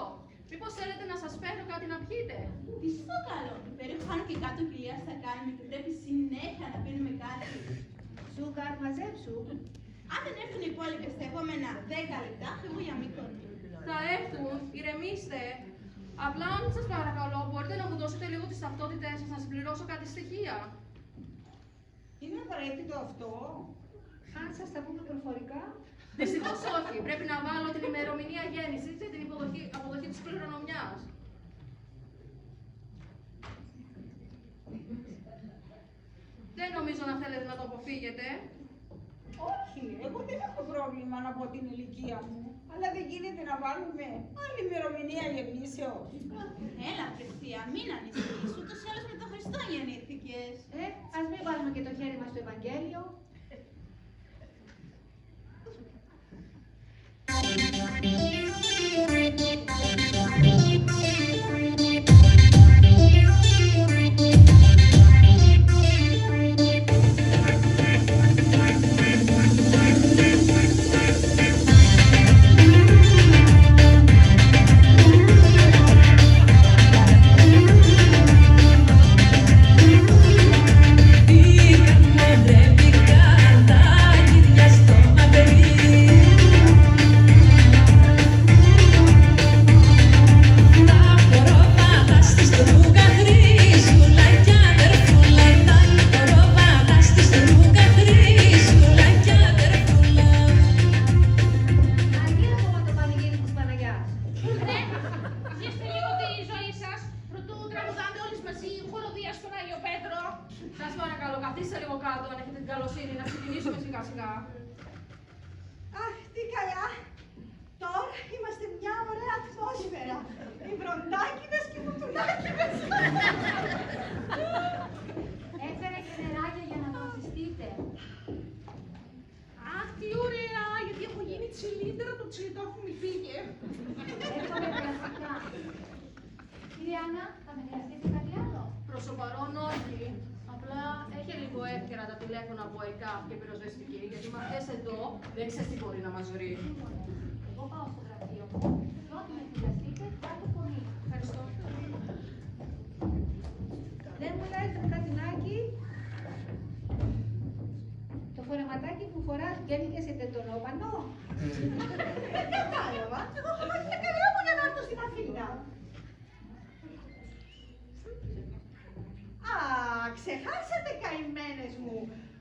Μήπως θέλετε να σας φέρω κάτι να πιείτε? Τι στο καλό. Πέρα πάνω και κάτω κοιλιά θα κάνουμε και πρέπει συνέχεια να πίνουμε κάτι. Σούγκαρ, μαζέψου. Αν δεν έρθουν οι υπόλοιπες στα επόμενα 10 λεπτά, φεύγω για Μύκονο. Θα έρθουν, ηρεμήστε. Απλά αν σας παρακαλώ, μπορείτε να μου δώσετε λίγο τις ταυτότητες σας να συμπληρώσω κάτι στοιχεία. Είναι απαραίτητο αυτό. Αν σας τα πούμε προφορικά. Δυστυχώς όχι. Πρέπει να βάλω την ημερομηνία γέννησης και την αποδοχή της κληρονομιάς. Δεν νομίζω να θέλετε να το αποφύγετε. Όχι, εγώ δεν έχω πρόβλημα να πω την ηλικία μου. Αλλά δεν γίνεται να βάλουμε άλλη ημερομηνία γεννήσεως. Έλα, Χριστία, μην ανησυχείς. Ούτως ή άλλως με το Χριστό γεννήθηκες. Ας μην βάλουμε και το χέρι μας στο Ευαγγέλιο. Αχ, τι καλά. Τώρα είμαστε μια ωραία ατμόσφαιρα. Οι βροντάκιδες και οι μουτουλάκιδες. Έφερα και νεράκια για να βασιστείτε. Αχ, τι ωραία, γιατί έχω γίνει τσιλίντρα, το τσιλιτόφου μου πήγε. Έχουμε κλασικά. Κύριε Άννα, θα με χρειαστείτε κάτι άλλο. Προς το παρόν όχι. Απλά έχει λίγο εύκαιρα τα τηλέφωνα από ΕΚΑΠ και πυροσβεστική, γιατί με αυτές εδώ δεν ξέρεις τι μπορεί να μας βρει. Εγώ πάω στο γραφείο μου και ό,τι με χρειαστείτε, πάρτε φωνή. Ευχαριστώ. Δεν μου λέει το κατινάκι. Το φορεματάκι που φοράς βγαίνει και σε τεντονόπανο. Δεν κατάλαβα. Εγώ έχω μάθει τα καλά μου για να έρθω στην Αθήνα. Α, ξεχάσατε καημένες μου,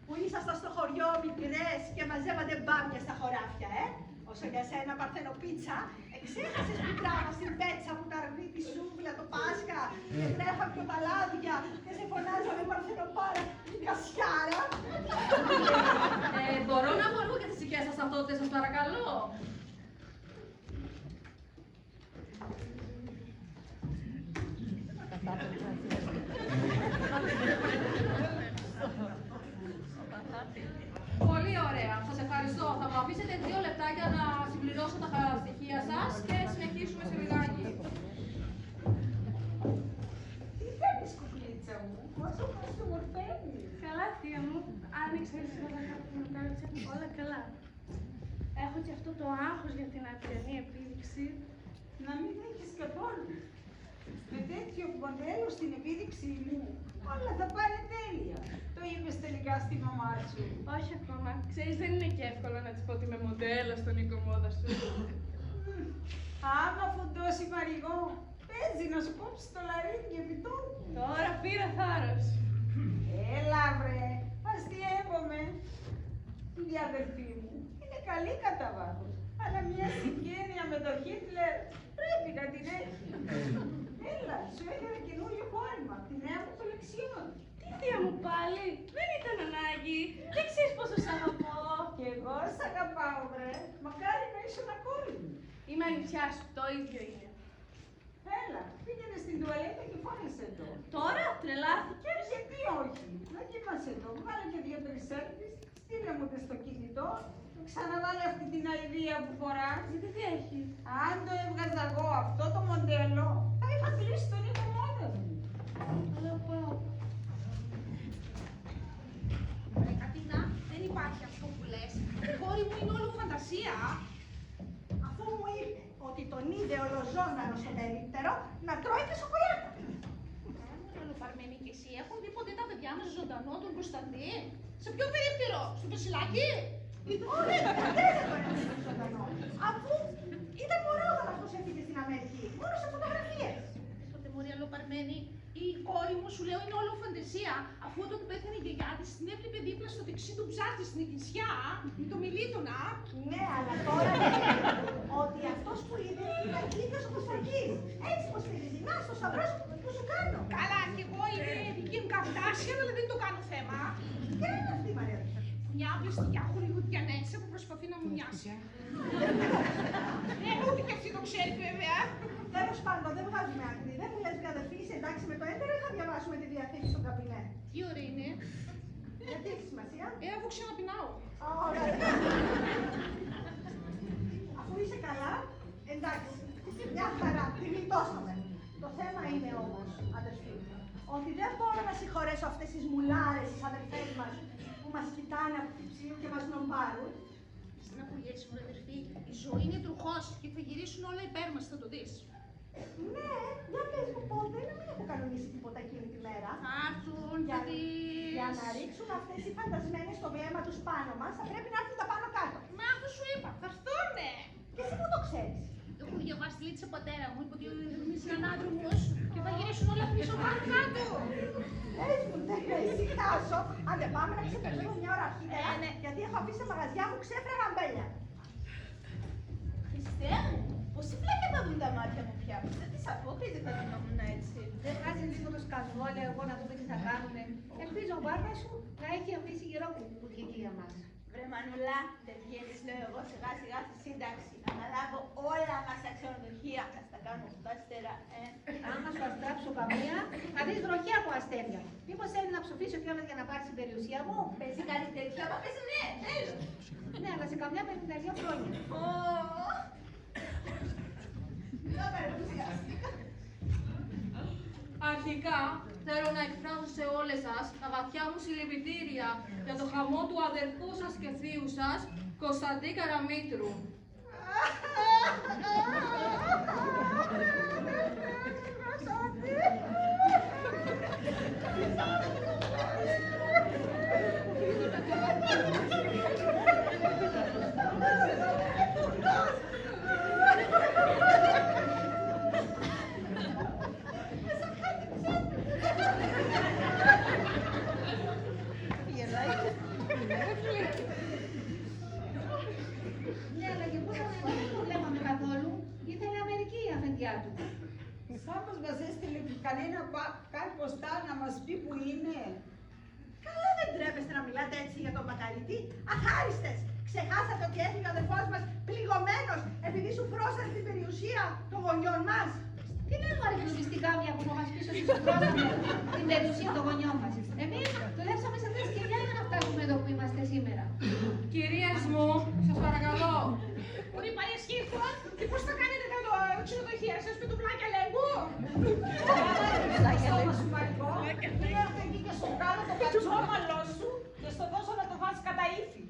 που ήσασταν στο χωριό μικρές και μαζεύατε μπάμια στα χωράφια, Όσο για σένα, Παρθενοπίτσα, εξέχασες που τράβα στην πέτσα που καρβεί τη σούβλα το Πάσχα και τρέχα πιο τα λάδια και σε φωνάζαμε Παρθενοπάρα, η Κασιάρα. Μπορώ να έχω λίγο και τις δικές σας ταυτότητες, σας παρακαλώ. Πολύ ωραία. Σας ευχαριστώ. Θα μου αφήσετε 2 λεπτάκια να συμπληρώσω τα στοιχεία σας και συνεχίσουμε σε λιγάκι. Τι κάνεις, κουκλίτσα μου, πόσο μας ομορφαίνεις. Καλά, θεία μου. Άνοιξε η σειρά που μου κάλυψε όλα καλά. Έχω και αυτό το άγχος για την αυριανή επίδειξη. Να μην έχεις καθόλου. Με τέτοιο μοντέλο στην επίδειξή μου, όλα θα πάνε τέλεια. Το είπες τελικά στη μαμά σου. Όχι ακόμα. Ξέρεις, δεν είναι και εύκολο να της πω ότι είμαι μοντέλο στον οίκο μόδας σου. Άμα φουντώσει Μαριγό, παίζει να σου κόψει το λαρίκι επί τόπου. Τώρα πήρα θάρρος. Έλα βρε, αστειεύομαι. Η αδερφή μου είναι καλή κατά βάθος, αλλά μια συγγένεια με τον Χίτλερ πρέπει να την έχει. Έλα, σου έκανα καινούριο πόημα, τη νέα μου κολεξιόν. Τι θεία μου πάλι, δεν ήταν ανάγκη. Δεν ξέρεις πόσο σ' αγαπώ. Κι εγώ σ' αγαπάω βρε, μακάρι να ήσουν ακόμη. Είμαι αλήθεια σου, το ίδιο είναι. Έλα, πήγαινε στην τουαλέτα και φόρεσε το. Τώρα τρελάθηκες. Γιατί όχι, να κοιμάσαι το, βγάλε και 2 περισσεύτες, στείλε μου το στο κινητό, ξαναβάλε αυτή την αηδία που φοράς. Γιατί τι έχει. Αν το έβγαζα εγώ αυτό το μοντέλο, θα είχα κλείσει τον οίκο μόνος μου. Αλλά πάω. Ρε Κατίνα, δεν υπάρχει αυτό που λες. Η κόρη μου είναι όλο φαντασία. Αφού μου είπε ότι τον είδε ολοζώντανο στο περίπτερο να τρώει και σοκολάτα. Μόνο Παρμένη και εσύ έχουν δει ποτέ τα παιδιά μας ζωντανό τον Κωνσταντί. Σε ποιο περίπτερο, στο Πεσιλάκι. Όχι, ποτέ δεν τον είδε ζωντανό. Αφού ήταν μωρό όταν αυτός έφυγε στην Αμερική. Μόνο σε φωτογραφίες. Τότε μωρή Παρμένη, η κόρη μου σου λέω είναι όλο φαντασία. Αφού όταν πέθανε η γιαγιά της την έβλεπε δίπλα στο δεξί του ψάρτη στην εκκλησιά, με το Μιλίτονα. Ναι, αλλά τώρα λέει ότι αυτός που είδε ήταν ίδιος ο Κωνσταντής. Έτσι πως στηρίζει. Να, στο σταυρό που σου κάνω. Καλά, κι εγώ είναι δική μου καρτάσια, αλλά δεν το κάνω θέμα. Και είναι αυτή η Μαρία. Μια πλαστικιά χολιγουδιανέτσα που προσπαθεί να μου μοιάσει. Ούτε κι αυτή το ξέρει βέβαια. Τέλος πάντων, δεν βγάζουμε άκρη. Δεν μου λες μια αδερφή, είσαι εντάξει με το έντερο ή θα διαβάσουμε τη διαθήκη στο καπινέ. Τι ωραία είναι. Γιατί έχει σημασία. Αφού ξαναπεινάω. Ωραία. Αφού είσαι καλά, εντάξει. Μια χαρά, τη γλιτώσαμε. Το θέμα είναι όμως, αδερφή, ότι δεν μπορώ να συγχωρέσω αυτές τις μουλάρες, τις αδερφές μας, που μας κοιτάνε από την ψήλου και μας νομπάρουν. Στην απολύεση μου, αδερφή, η ζωή είναι τρουχός και θα γυρίσουν όλα υπέρ μας, θα το δεις. Ναι, για πες μου πότε, να μην έχω κανονίσει τίποτα εκείνη τη μέρα. Θα έρθουν, Για, θα δεις. για να ρίξουν αυτές οι φαντασμένες το βλέμμα τους πάνω μας, θα πρέπει να έρθουν τα πάνω κάτω. Μα αυτό σου είπα, θα έρθουνε. Και εσύ που το ξέρεις. Έχω διαβάσει τη λίτσα πατέρα μου, είπε ότι είναι ανάδρομος και θα γυρίσουν όλα πίσω πάνω κάτω. Πες μου, εσύ Τάσο, αν δεν πάμε να ξεπερνούμε μια ώρα αρχίτερα, Ναι. γιατί έχω αφήσει στα μαγαζιά μου ξέφρα ραμπέλια. Χριστέ μου, πόση πλάκα θα δουν τα μάτια μου πια. Δεν τις απόκριζε θα γινόμουν έτσι. Δεν βγάζει λίγο το σκασβόλαιο, εγώ να δούμε τι θα κάνουνε. Ελπίζω ο μπάρμπας σου να έχει αφήσει γερό κουτάκι για μας. Βρε Μανουλά, δεν βγαίνεις λέω εγώ σιγά σιγά στη σύνταξη. Να αναλάβω όλα μας τα ξενοδοχεία, να στα κάνω αυτά ύστερα. Άμα σου αστράψω καμία, θα δεις βροχή από αστέρια. Μήπως θέλει να ψοφήσω κιόλας για να πάρεις την περιουσία μου. Παίζει κάτι τέτοιο, άμα παίζει ναι, τέλος. Ναι, αλλά σε καμιά 52 χρόνια. Αρχικά, θέλω να εκφράσω σε όλες σας τα βαθιά μου συλληπιτήρια για το χαμό του αδερφού σας και θείου σας, Κωνσταντή Καραμήτρου. Ναι, αλλά και πού δεν το βλέπαμε καθόλου. Ήθελε Αμερική η αφεντιά του. κανένα καρποστά να μας πει που είναι? Καλά δεν τρέπεστε να μιλάτε έτσι για τον Μακαρίτη. Αχάριστες! Ξεχάσατε ότι έφυγε ο αδερφός μας πληγωμένος επειδή σου φρώσανε την περιουσία των γονιών μας. Τι είναι μωρέ κλουβιστικά μια που μας πεις ότι σου πρόσαμε την περιουσία των γονιών μας. Εμείς δουλέψαμε σε 3 σκυλιά για να φτάσουμε εδώ που είμαστε σήμερα. Κυρίες μου, σας παρακαλώ. Μπορεί πάλι σκύφτω και πώς θα κάνετε τα ξενοδοχεία σας με το βλάκια λέγου. Στο Μαρικό, μην έρθει εκεί και σου κάνω το κατσόμαλό σου και στο δώσω να το φας κατά ύφη.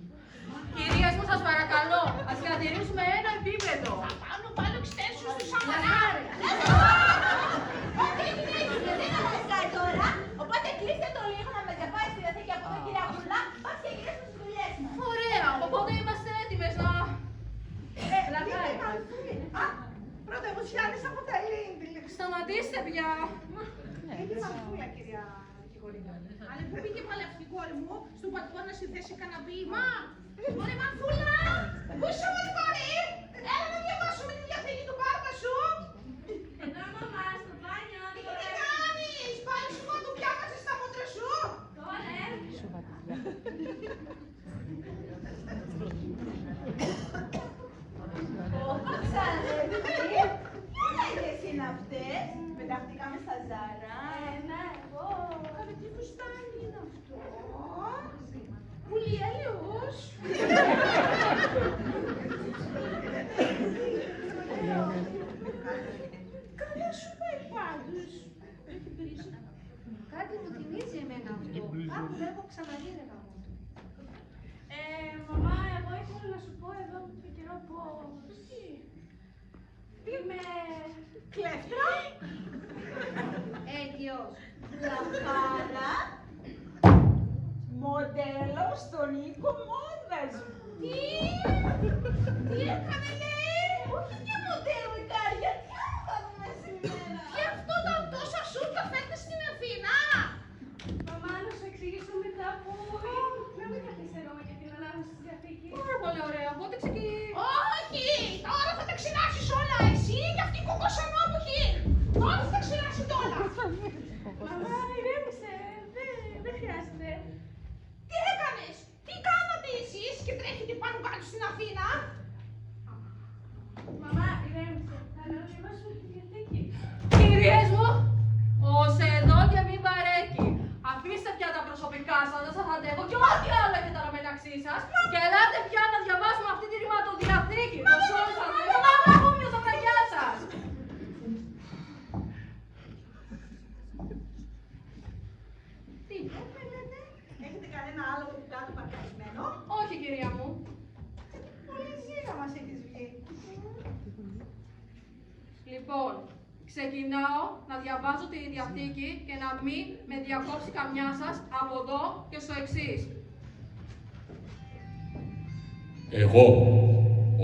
Κυρίες μου, σας παρακαλώ. Ας διατηρήσουμε ένα επίπεδο. Πάνω εξτέσου στους αμαράρες. Δεν θα μας κάνει τώρα, οπότε κλείστε το λίγο να με διαβάσει τη διαθήκη από εδώ κυρία Πουλά, πας και γυρίσουμε στις δουλειές μας. Ωραία, οπότε είμαστε έτοιμες να... Πρωτευουσιάνης από τα Λίνδιλ. Σταματήστε πια. Είναι μανφούλα, κυρία Δικηγορίδα. Αλλά που πήγε πάλι αυτή η κόρη μου στον πατικό να συνθέσει κανένα ποίημα. Ωραία, μανφούλα! Πού είσαι, μανφούλη! Έλα να διαβάσουμε τη διαθήκη του μπάρκα σου. Εδώ μαμά, στο μπάνιο. Τι κάνεις! Πάλι σου μόνο του πιάβασες στα μούτρα σου. Τώρα, Τι λέγες είναι αυτές, πεταχτήκαμε στα Ζάρα. ναι, εγώ. Καλέ, τι φουστάνι είναι αυτό. Πολύ αλλιώς. Καλά σου πάει πάντως. Κάτι μου θυμίζει εμένα αυτό. Κάπου δεν έχω ξαναδεί ρε γάμο του. Μαμά, εγώ ήθελα να σου πω εδώ και καιρό πως... Είμαι... Κλέφτρα, Έγκυος. λαχάρα. Μοντέλο στον οίκο μόδας μου. Τι έκανε λέει, όχι και μοντέλο Ικάρια, τι άλλο θα δούμε σήμερα. Και αυτό τα τόσα σούρτα φέρτε στην Αθήνα. Μαμά, να σου εξηγήσω μετά που... Να μην καθυστερώ για την ανάδοση της διαθήκης. Πάρα πολύ ωραία, οπότε Όχι! Τώρα θα τα ξυνάσεις όλα εσύ και αυτή η κοκοσανόποχη! Τώρα θα τα ξυνάσετε όλα! Μαμά, ηρέμησε. Δεν χρειάζεται. Τι έκανες! Τι κάνατε εσείς και τρέχετε πάνω κάτω στην Αθήνα! Μαμά, ηρέμησε. Θα αναβιβάσουμε τη διαθήκη. Κυρίες μου, ως εδώ και μην παρέκει. Αφήστε πια τα προσωπικά σας, δεν σας αντέχω και ό,τι άλλο έχετε τώρα μεταξύ σας. Και ελάτε πια να διαβάσουμε αυτή τη ρηματοδιαθήκη. Το σώμα σας, δεν θα ακούμε στα παιδιά σας. Τι, λέτε, έχετε κανένα άλλο από κάτω παρκαρισμένο? Όχι, κυρία μου. Πολύ ζήρα μας έχεις βγει. Λοιπόν, ξεκινάω να διαβάζω τη διαθήκη και να μην με διακόψει καμιά σας από εδώ και στο εξής. Εγώ,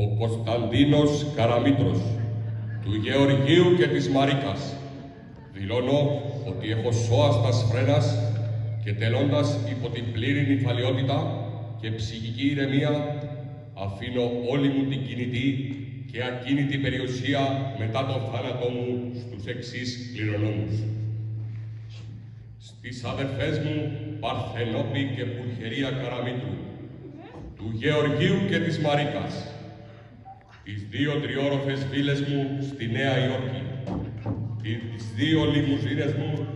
ο Κωνσταντίνος Καραμήτρος, του Γεωργίου και της Μαρίκας, δηλώνω ότι έχω σώαστας φρένας και τελώντας υπό την πλήρη νυφαλιότητα και ψυχική ηρεμία, αφήνω όλη μου την κινητή και ακίνητη περιουσία μετά τον θάνατό μου στους εξής κληρονόμους. Στις αδερφές μου Παρθενόπη και Πουλχερία Καραμήτρου, του Γεωργίου και της Μαρίκας, τις 2 τριόροφες βίλες μου στη Νέα Υόρκη, τις 2 λιμουζίνες μου,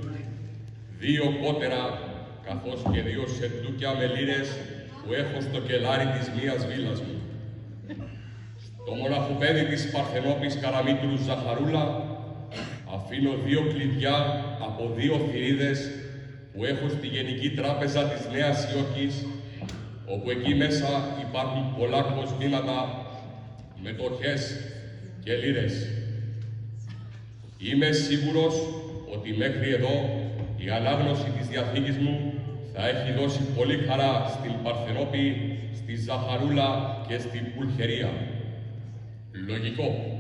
2 κότερα, καθώς και 2 σεντούκια με λίρες που έχω στο κελάρι της μίας βίλας μου. Στο μοναχοπέδι της Παρθενόπης Καραμήτρου Ζαχαρούλα αφήνω 2 κλειδιά από 2 θηρίδες που έχω στη Γενική Τράπεζα της Νέας Υόρκης, όπου εκεί μέσα υπάρχουν πολλά κοσμήματα, μετοχές και λίρες. Είμαι σίγουρος ότι μέχρι εδώ η ανάγνωση της διαθήκης μου θα έχει δώσει πολύ χαρά στην Παρθενόπη, στη Ζαχαρούλα και στην Πουλχερία. Λογικό,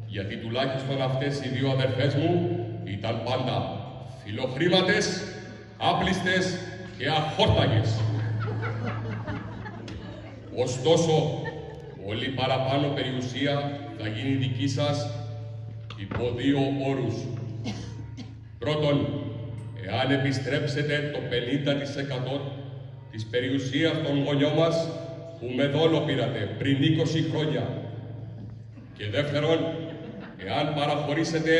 γιατί τουλάχιστον αυτές οι 2 αδερφές μου ήταν πάντα φιλοχρήματες, άπλιστες και αχόρταγες. Ωστόσο, όλη παραπάνω περιουσία θα γίνει δική σας υπό 2 όρους. Πρώτον, εάν επιστρέψετε το 50% της περιουσίας των γονιών μας που με δόλο πήρατε πριν 20 χρόνια. Και δεύτερον, εάν παραχωρήσετε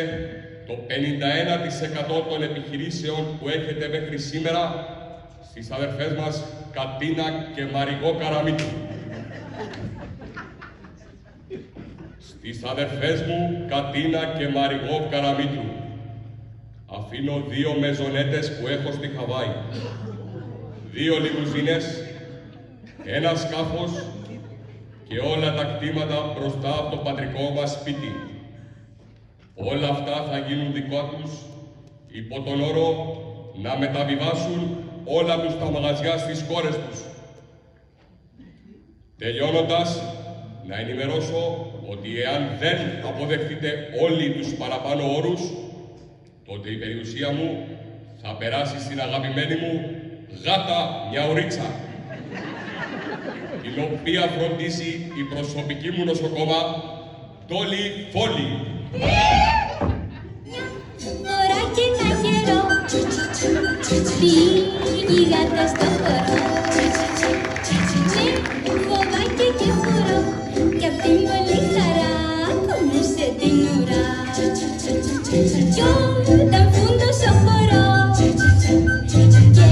το 51% των επιχειρήσεων που έχετε μέχρι σήμερα στις αδερφές μας Κατίνα και Μαριγό Καραμίτρου. Στις αδερφές μου Κατίνα και Μαριγό Καραμίτρου αφήνω 2 μεζονέτες που έχω στη Χαβάη, 2 λιμουζίνες, 1 σκάφος και όλα τα κτήματα μπροστά από το πατρικό μας σπίτι. Όλα αυτά θα γίνουν δικά τους υπό τον όρο να μεταβιβάσουν όλα τους τα μαγαζιά στις χώρες τους. Τελειώνοντας, να ενημερώσω ότι εάν δεν αποδεχτείτε όλοι τους παραπάνω όρους, τότε η περιουσία μου θα περάσει στην αγαπημένη μου γάτα Μιαουρίτσα, την οποία φροντίζει η προσωπική μου νοσοκόμα Τόλι Φόλι. Φορά και ένα καιρό πήγε η γάτα στο χώρο με βοβάκι και φορό κι απ' την πολύ χαρά κόμισε την ουρά κι όταν φούντωσε ο χορός και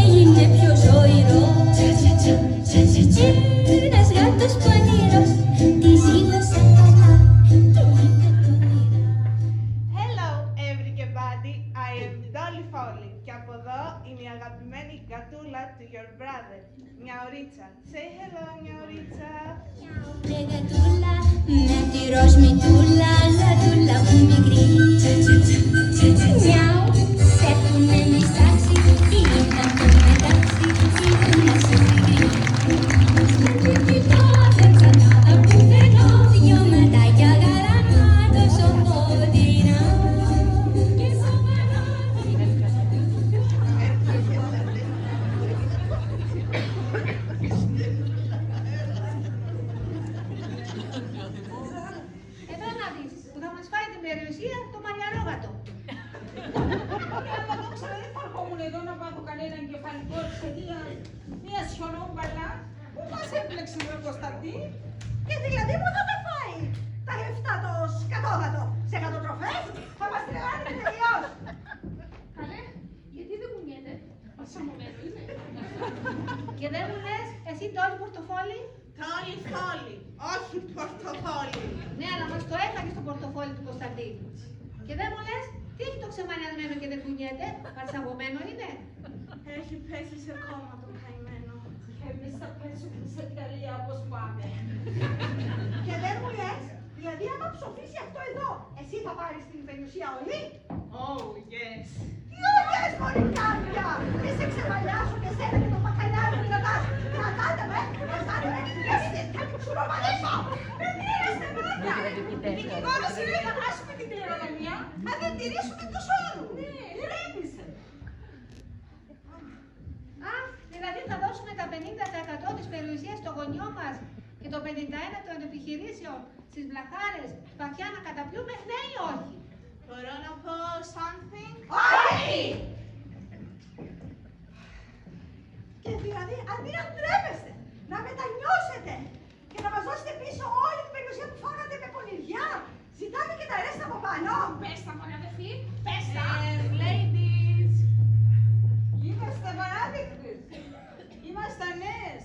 έγινε πιο ζωηρό ένας γάτος πονηρός τη ζήλωσε καλά και είπε του ήρά. Hello everybody, I am Dolly Foley και από εδώ είναι η αγαπημένη γατούλα του your brother, Μιαουρίτσα. Say hello, Μιαουρίτσα. Ρε γατούλα, με τη ροζ μητούλα, γατούλα μου μικρή. Μιαου, σε έχουνε μισάξει, τι ήταν το μετάξι, ήμουν να σε πηγρή. Δεν κοιτάτε ξανά τα πουθενά, 2 ματάκια γαλανά, τόσο φωτεινά. Και σοβαρά. Εδώ να δεις, που θα μας φάει την περιουσία το μαριαρόγατο. Άμα το ξέρω, δεν θα ερχόμουν εδώ να πάθω κανένα εγκεφαλικό εξαιτία μια χιονόμπαλα που μας έπλεξε με Κωνσταντή. Και δηλαδή που θα τα φάει τα λεφτά το σκατόγατο σε κατοτροφές, θα μας τρελάνει τελειώς. Καλέ, γιατί δεν κουνιέται. Πασαμωμένο είναι. Και δεν μου λες, εσύ Τόλι πορτοφόλι. Τόλι Φόλι, όχι πορτοφόλι. Ναι, αλλά μας το έφαγε στο πορτοφόλι του Κωνσταντή. Και δεν μου λες, τι έχει το ξεμανιασμένο και δεν κουνιέται, παρσαγωμένο είναι. Έχει πέσει σε κόμμα το καημένο. Εμείς θα πέσουμε σε Ιταλία όπως πάμε. Και δεν μου λες, δηλαδή άμα ψοφήσει αυτό εδώ, εσύ θα πάρεις την περιουσία όλη. Oh, yes. Τι όγιες μωρή κάποια! Μη σε ξεβαλιάσω και σένα και το μπακαλιάρο που κρατάς. Κρατάτε με, εσύ θα μου ξουροβαλίσω. Δεν τηρήσετε μάτια. Δικηγόρος είναι να χάσουμε την κληρονομιά, αν δεν τηρήσουμε τους όρους. Ρέμισε. Α, δηλαδή θα δώσουμε τα 50% της περιουσίας στο γονιό μας και το 51% των επιχειρήσεων στις βλαχάρες βαθιά να καταπιούμε, ναι ή όχι. Μπορώ να πω something? Όχι! Και δηλαδή, αντί να ντρέπεστε, να μετανιώσετε και να μας δώσετε πίσω όλη την περιουσία που φάγατε με πονηριά, ζητάτε και τα ρέστα από πάνω. Πες τα μωρέ αδερφή, πες τα. Ladies. Είμαστε παράδειγμες. Είμαστε νέες.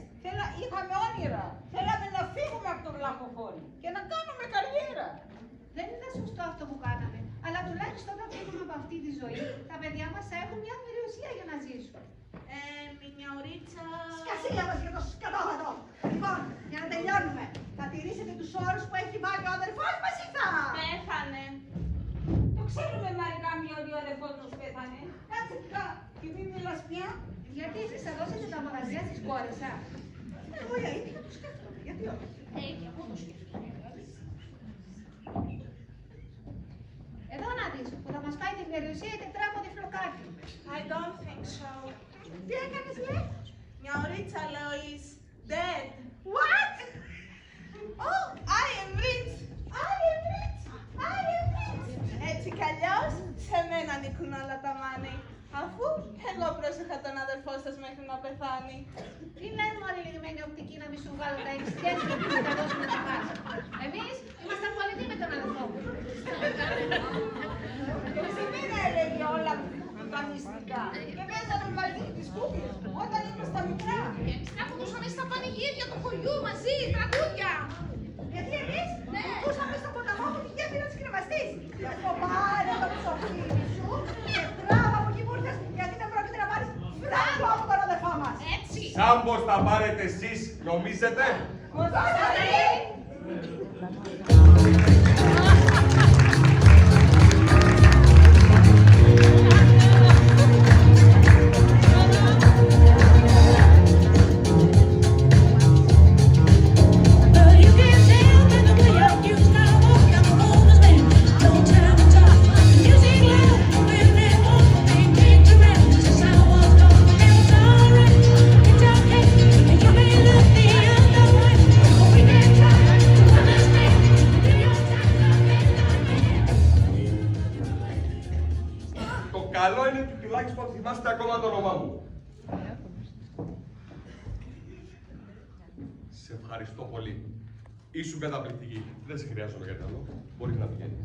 Είχαμε όνειρα. Θέλαμε να φύγουμε από το βλαχοφόρι και να κάνουμε καριέρα. Δεν είναι σωστό αυτό που κάναμε, αλλά τουλάχιστον όταν φύγουμε από αυτή τη ζωή, τα παιδιά μας θα έχουν μια περιουσία για να ζήσουν. Μια ωρίτσα. Σκασία μας για το σκατόγατο! Λοιπόν, για να τελειώνουμε, θα τηρήσετε τους όρους που έχει βάλει ο αδερφός μας ή θα... Πέθανε. Το ξέρουμε Μαρικάμια ότι ο αδερφός μας πέθανε. Κάτσε πια και μην μιλάς πια. Γιατί εσείς θα δώσετε τα μαγαζιά στις κόρες σας. Εγώ η αλήθεια το σκέφτομαι, γιατί όχι. Και εγώ το σκέφτομαι. Εδώ να δεις, που θα μας φάει την περιουσία η τετράποδη φλοκάτη. I don't think so. Τι έκανες, λέει? Μια ωρίτσα λέω is dead. What? Oh, I am rich. I am rich! I am rich! Έτσι κι αλλιώς, σε μένα ανήκουν όλα τα μάνη, αφού εγώ πρόσεχα τον αδερφό σας μέχρι να πεθάνει. Τι λένε μόλι λιγμένη οπτική να μη σου βγάλω τα εξτιές και εμείς θα δώσουμε τα μάτια. Εμείς είμαστε πολιτοί με τον αδερφό μου. Και εσύ δεν έλεγε όλα τα μυστικά. Και παίζαμε μαζί τις κούκλες όταν ήμασταν μικρά. Εμείς τραγουδούσαμε στα πανηγύρια του χωριού μαζί, τραγούδια. Γιατί εμείς κουτούσαμε στον ποταμό που τη γέφυρα της κρεμαστής. Γι' αυτό πάρε το ψωφίδι σου και τράβα από εκεί που ήρθες, γιατί δεν πρόκειται να πάρεις φράγκο από τον αδερφό μας. Έτσι. Σαν πως θα πάρετε εσείς, νομίζετε? Κωνσταντή! But you can't tell by the way I use my walk. I'm a woman's man, no time to talk. Music loud, when they walk, they make the round. This is how I was born, and it's alright. It's okay, and you may look the other way, but we can try to understand. Do your time, Το καλό είναι ότι τουλάχιστον θυμάστε ακόμα το όνομά μου. Σε ευχαριστώ πολύ. Ήσουν καταπληκτική. Δεν σε χρειάζομαι για άλλο. Μπορείς να πηγαίνεις.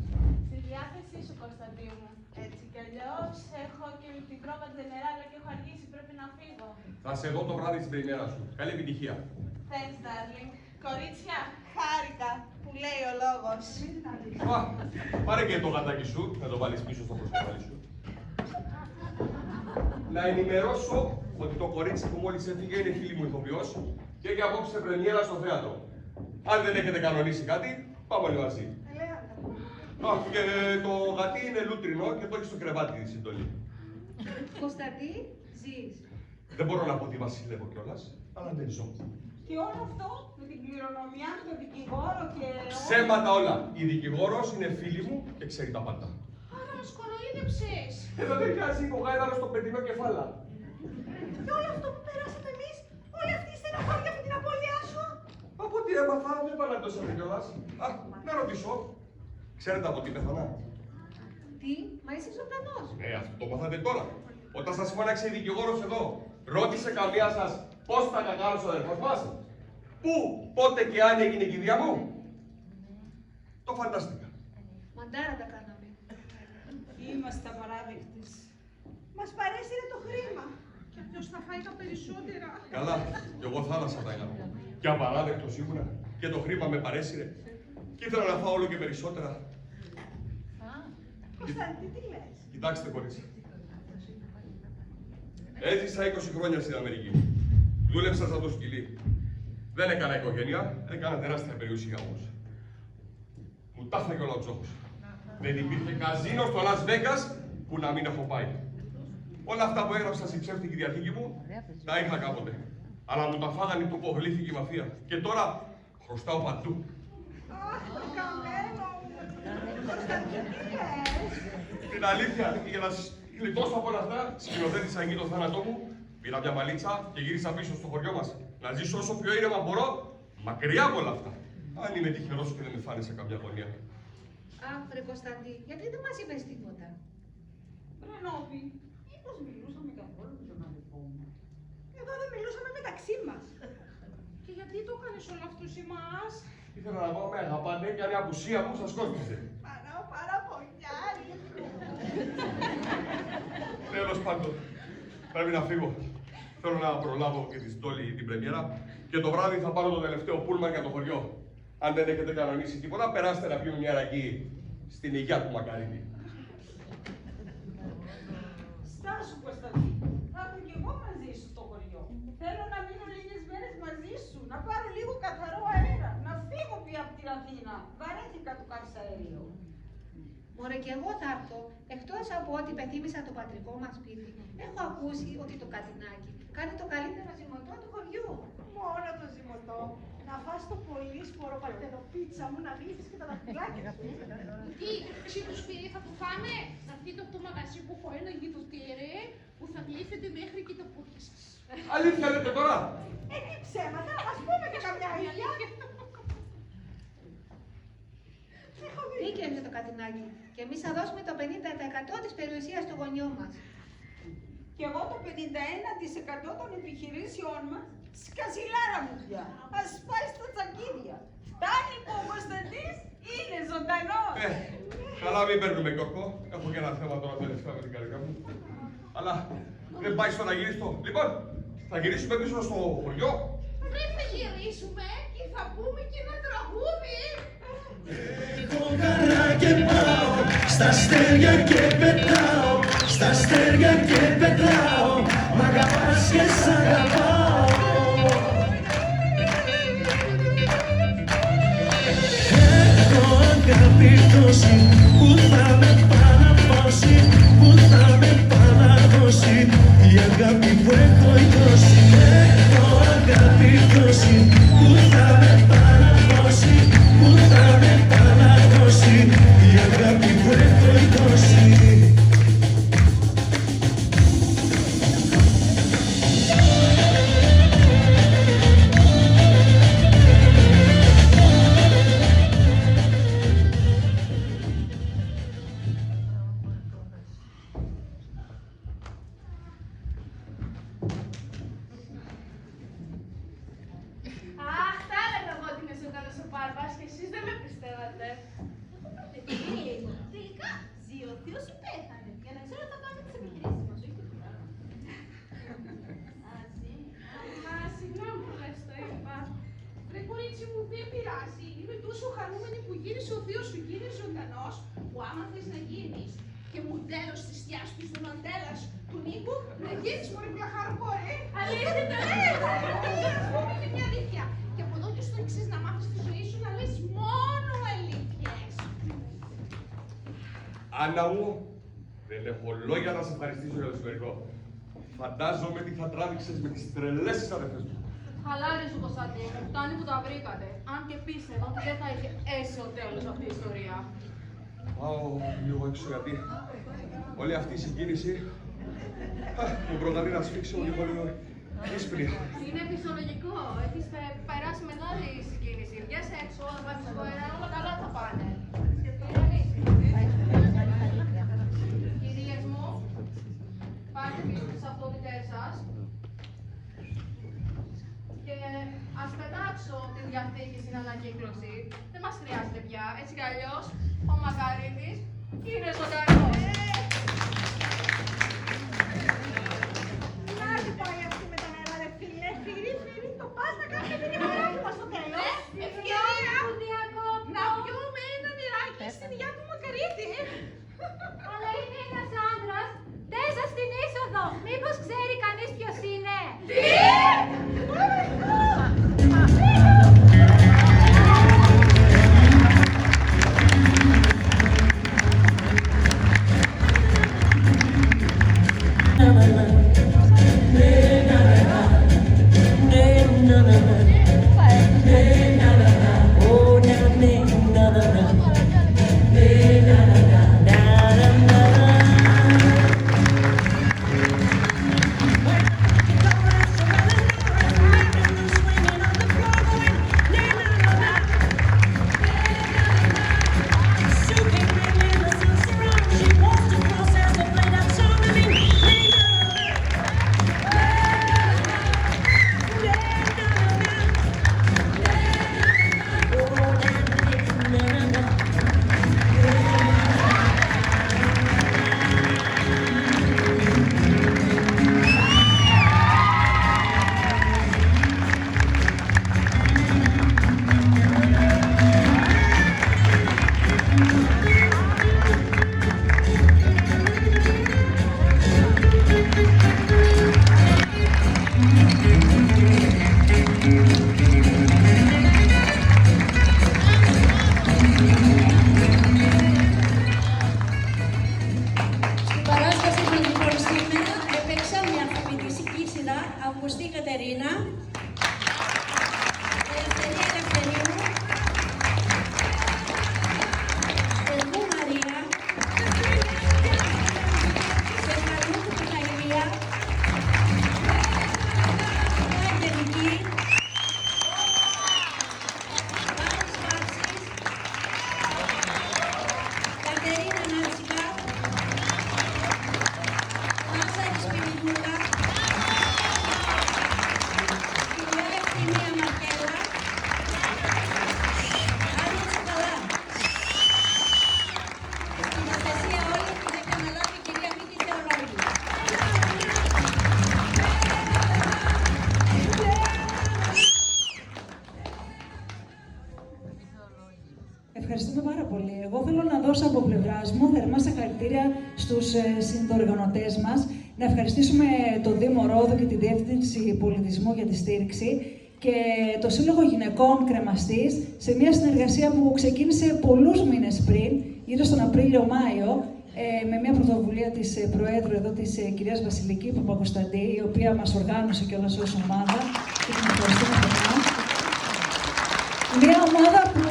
Στη διάθεσή σου, Κωνσταντί μου. Έτσι κι αλλιώς έχω και την πρόβα τζενεράλα και έχω αργήσει, πρέπει να φύγω. Θα σε δω το βράδυ στην πρεμιέρα σου. Καλή επιτυχία. Thanks, darling. Κορίτσια, χάρηκα που λέει ο λόγος. Α, πάρε και το γατάκι σου, να το βάλεις πίσω στο προσκεφάλι σου. Να ενημερώσω ότι το κορίτσι που μόλις έφυγε είναι φίλη μου ηθοποιός και έχει απόψε πρεμιέρα στο θέατρο. Αν δεν έχετε κανονίσει κάτι, πάμε όλοι μαζί. Α, και το γατί είναι λούτρινο και το έχει στο κρεβάτι τη συντολή. Κωνσταντή, ζεις. Δεν μπορώ να πω ότι βασιλεύω κιόλας, αλλά δεν ζω. Και όλο αυτό με την κληρονομιά, τον δικηγόρο και... Ψέματα όλα. Η δικηγόρος είναι φίλη μου και ξέρει τα πάντα. Άρα μας κοροϊδέψες. Εδώ δεν βγάζει υπογάιδαρο στο παιδινό κεφάλα. Και όλο αυτό που περάσαμε εμείς, όλη αυτή η στεναχώρια από την απώλειά σου. Από ό,τι έμαθα, δεν παραντώσατε κιόλας. Α, να ρωτήσω. Ξέρετε από τι πέθανα? Τι, μα είσαι ζωντανός. Ναι, αυτό το μάθατε τώρα. Όταν σας φώναξε η δικηγόρος εδώ, ρώτησε καμία σας πώς θα κακάρωσε ο αδερφός μας? Πού, πότε και αν έγινε η κηδεία μου? Το φαντάστηκα. Μαντάρα τα κάναμε. Είμαστε απαράδεκτες. Μας παρέσυρε το χρήμα. Και ποιος θα φάει τα περισσότερα. Καλά, κι εγώ θάλασσα τα έκανα. Και απαράδεκτος ήμουνα. Και το χρήμα με παρέσυρε. Και ήθελα να φάω όλο και περισσότερα. Κωνσταντή, τι λες? Κοιτάξτε, κορίτσι. Έζησα 20 χρόνια στην Αμερική. Δούλεψα σαν το σκυλί. Δεν έκανα οικογένεια, έκανα τεράστια περιουσία όμως. Μου τα έφαγε όλα ο τζόγος. Δεν υπήρχε καζίνο στο Las Vegas που να μην έχω πάει. Όλα αυτά που έγραψα στην ψεύτικη διαθήκη μου, τα είχα κάποτε. Αλλά μου τα φάγανε οι τοπογλύφικοι μαφία. Και τώρα χρωστάω παντού. Αχ, το καμένο μου. Κωνσταντή, τι λες? Την αλήθεια, για να γλιτώσω από όλα αυτά, σκηνοθέτησα εκεί το θάνατό μου, πήρα μια βαλίτσα και γύρισα πίσω στο χωριό μας. Να ζήσω όσο πιο ήρεμα μπορώ, μακριά από όλα αυτά. Αν είμαι τυχερός και δεν με φάνε σε καμιά γωνία. Αχ, ρε Κωνσταντή, γιατί δεν μας είπες τίποτα. Ρενόπη, μήπως μιλούσαμε καθόλου με τον αδελφό μου? Εδώ δεν μιλούσαμε μεταξύ μας. Και γιατί το κάνεις όλο αυτό σε εμάς. Ήθελα να πάω με αγαπάνε και αν η απουσία μου σας κόστιζε. Παραπονιάρι. Τέλος πάντων, πρέπει να φύγω. Θέλω να προλάβω και τη Στόλη την πρεμιέρα και το βράδυ θα πάρω το τελευταίο πούλμαν για το χωριό. Αν δεν έχετε κανονίσει τίποτα, περάστε να πιούμε μια ρακή στην υγειά του Μακαρίτη. Στάσου, Κωνσταντή. Θα έρθω κι εγώ μαζί σου στο χωριό. Θέλω να μείνω λίγες μέρες μαζί σου, να πάρω λίγο καθαρό αέρα, να φύγω πια από την Αθήνα. Βαρέθηκα του καυσαέριου. Μωρέ, και εγώ θα έρθω. Εκτός από ότι πεθύμησα το πατρικό μας σπίτι, έχω ακούσει ότι το Κατινάκι κάνει το καλύτερο ζυμωτό του χωριού. Μόνο το ζυμωτό. Να φας το πολύ σπόρο παρτενοπίτσα μου, να λύσεις και τα δαχτυλάκια σου. Τι, εσύ τους φίλοι θα το φάνε. Θα δείτε από το μαγαζί που έχω ένα γιδοτήρε που θα γλύφετε μέχρι και τα πόδια σας. Αλήθεια λέτε τώρα! Τι ψέματα, να μας πούμε και καμιά ηλιά. Δίκαιο είναι το Κατινάκι. Και εμείς θα δώσουμε το 50% της περιουσίας του γονιού μας. Και εγώ το 51% των επιχειρήσεών μας, σκασιλάρα μου πια. Ας πάει στα τσακίδια. Φτάνει που ο Κωνσταντής είναι ζωντανός. Καλά μην παίρνουμε κόκκο. Έχω και ένα θέμα τώρα τελευταία με την καρδιά μου. Αλλά δεν πάει στο να γυρίσω. Λοιπόν, θα γυρίσουμε πίσω στο χωριό. Πρέπει να γυρίσουμε και θα πούμε και ένα τραγούδι. Έχω χαρά και πάω στα αστέρια και πετάω, στα αστέρια και πετάω, μ' αγαπάς και σ' αγαπάω. Έχω αγάπη τόση που θα με παραπώσει, που θα με παραδώσει η αγάπη που έχω δώσει. Έχω αγάπη τόση που θα με παραδώσει, που θα με παραδώσει η αγάπη που έχω δώσει. Αχ, θα έλεγα εγώ ότι είναι ζωντανός ο Μπάρμπας και εσείς δεν με πιστεύατε. Τελικά, ζει ο θείος ή πέθανε. Για να ξέρω θα κάνουμε τις επιχειρήσεις μας, όχι τίποτα άλλο. Α, ζει. Μα συγγνώμη που λες το είπα. Ρε κορίτσι μου, δεν πειράζει. Είμαι τόσο χαρούμενη που γύρισε ο θείος σου και είναι ζωντανός, που άμα θες να γίνεις και μοντέλος της θειάς του Μαντέλας του Νίκου, να γίνεις μωρή πλαχαρκό, ρε. Αλήθεια το Ναι, ας πούμε και μια αλήθεια. Και από εδώ και στο εξής να μάθεις τη ζωή σου να λες μόνο αλήθειες. Άννα μου, δεν έχω λόγια να σε ευχαριστήσω για το σημερινό. Φαντάζομαι τι θα τράβηξες με τις τρελές τις αδερφές μου. Χαλάρη σου, Κωνσταντίνε, φτάνει που τα βρήκατε. Αν και πίστευα ότι δεν θα είχε αίσιο τέλος αυτή η ιστορία. Πάω λίγο έξω γιατί όλη αυτή η συγκίνηση μου προκαλεί να σφίξω λίγο ίσπρια. Είναι φυσιολογικό. Έχεις περάσει μεγάλη συγκίνηση. Βγες έξω, να πάρεις το αέρα, όλα καλά θα πάνε. Κυρίες μου, πάρτε πίσω τις ταυτότητές σας και ας πετάξω τη διαθήκη στην ανακύκλωση. Δεν μας χρειάζεται πια, έτσι κι αλλιώς ο Μακαρίτης είναι ζωντανός. Να τι πάει αυτή με τα νερά ρε φίλε, φύρι, το πας να κάνουμε την ημεράκι μας στο τέλος. Ευκαιρία Που διακόπτω. να πιούμε ένα νεράκι στη δουλειά του Μακαρίτη. Αλλά είναι ένας άντρας, τέσα στην είσοδο. Μήπως ξέρει κανείς ποιος είναι? Αυγουστή Κατερίνα, Ελευθερία Ελευθερίου, Ελβού Μαρία, Κεφαλούκου Μιχαηλία, Αγγελική, Πάνος Μάρξης, στους συνδοργανωτές μας, να ευχαριστήσουμε τον Δήμο Ρόδου και τη Διεύθυνση Πολιτισμού για τη στήριξη και το Σύλλογο Γυναικών Κρεμαστής σε μια συνεργασία που ξεκίνησε πολλούς μήνες πριν, γύρω στον Απρίλιο-Μάιο, με μια πρωτοβουλία της Προέδρου εδώ, της κυρίας Βασιλική Παπακοσταντή, η οποία μας οργάνωσε κιόλας ως ομάδα και την ευχαριστούμε θερμά. Μια ομάδα που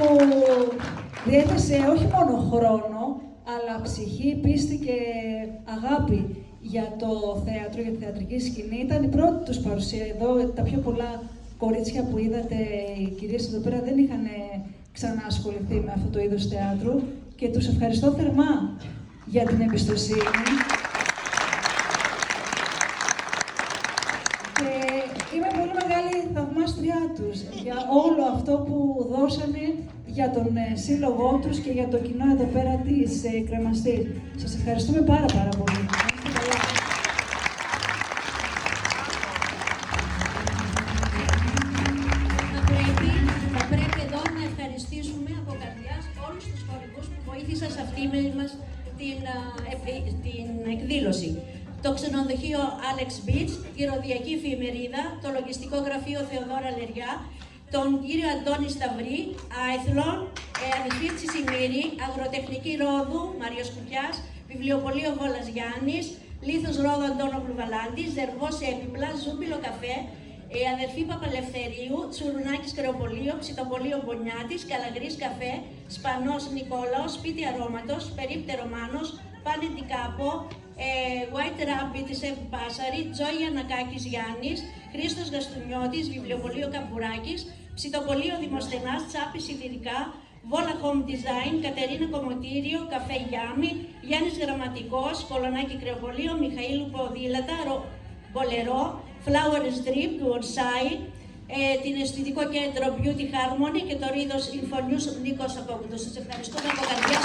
διέθεσε όχι μόνο χρόνο, αλλά ψυχή, πίστη και αγάπη για το θέατρο, για τη θεατρική σκηνή. Ήταν η πρώτη τους παρουσία εδώ. Τα πιο πολλά κορίτσια που είδατε, οι κυρίες εδώ πέρα, δεν είχαν ξανά ασχοληθεί με αυτό το είδος θεάτρου και τους ευχαριστώ θερμά για την εμπιστοσύνη. Και είμαι πολύ μεγάλη θαυμάστριά τους για όλο αυτό που δώσανε για τον σύλλογό τους και για το κοινό εδώ πέρα της Κρεμαστής. Σας ευχαριστούμε πάρα πολύ. Θα πρέπει εδώ να ευχαριστήσουμε από καρδιάς όλους τους χορηγούς που βοήθησαν σε αυτή μας την εκδήλωση. Το ξενοδοχείο Alex Beach, τη Ροδιακή Εφημερίδα, το λογιστικό γραφείο Θεοδόρα Λεριά, τον κύριο Αντώνη Σταυρή, Άιθλον, αδελφή Τσιμήρη, Αγροτεχνική Ρόδου, Μάριος Κουπιάς, Βιβλιοπωλείο Βόλας Γιάννης, Λίθος Ρόδου Αντώνο Βαλάντης, Ζερβός Έπιπλα, Ζούμπιλο Καφέ, αδερφή Παπαλευθερίου, Τσουρουνάκης Κρεοπολείο, Ψητοπολείο Μπονιάτης, Καλαγρής Καφέ, Σπανός Νικόλαος, Σπίτι Αρώματος, Περίπτερο Μάνος, Πάνετη Κάπο, White Rabbit Σεφ Μπάσαρη, Τζόι Ανακάκης Γιάννης, Χρήστος Γαστουνιώτης, Βιβλιοπωλείο Καμπουράκης, Ψητοπολείο Δημοσθενάς, Τσάπη Σιδηρικά, Βόλα Home Design, Κατερίνα Κομμωτήριο, Καφέ Γιάμι, Γιάννης Γραμματικός, Κολονάκι Κρεοπολείο, Μιχαήλου Ποδήλατα, Μπολερό, Flowers Drip του Onsai, την αισθητικό κέντρο Beauty Harmony και το Ρίδος Infonews Νίκος Απόκουτος. Σας ευχαριστούμε από καρδιάς.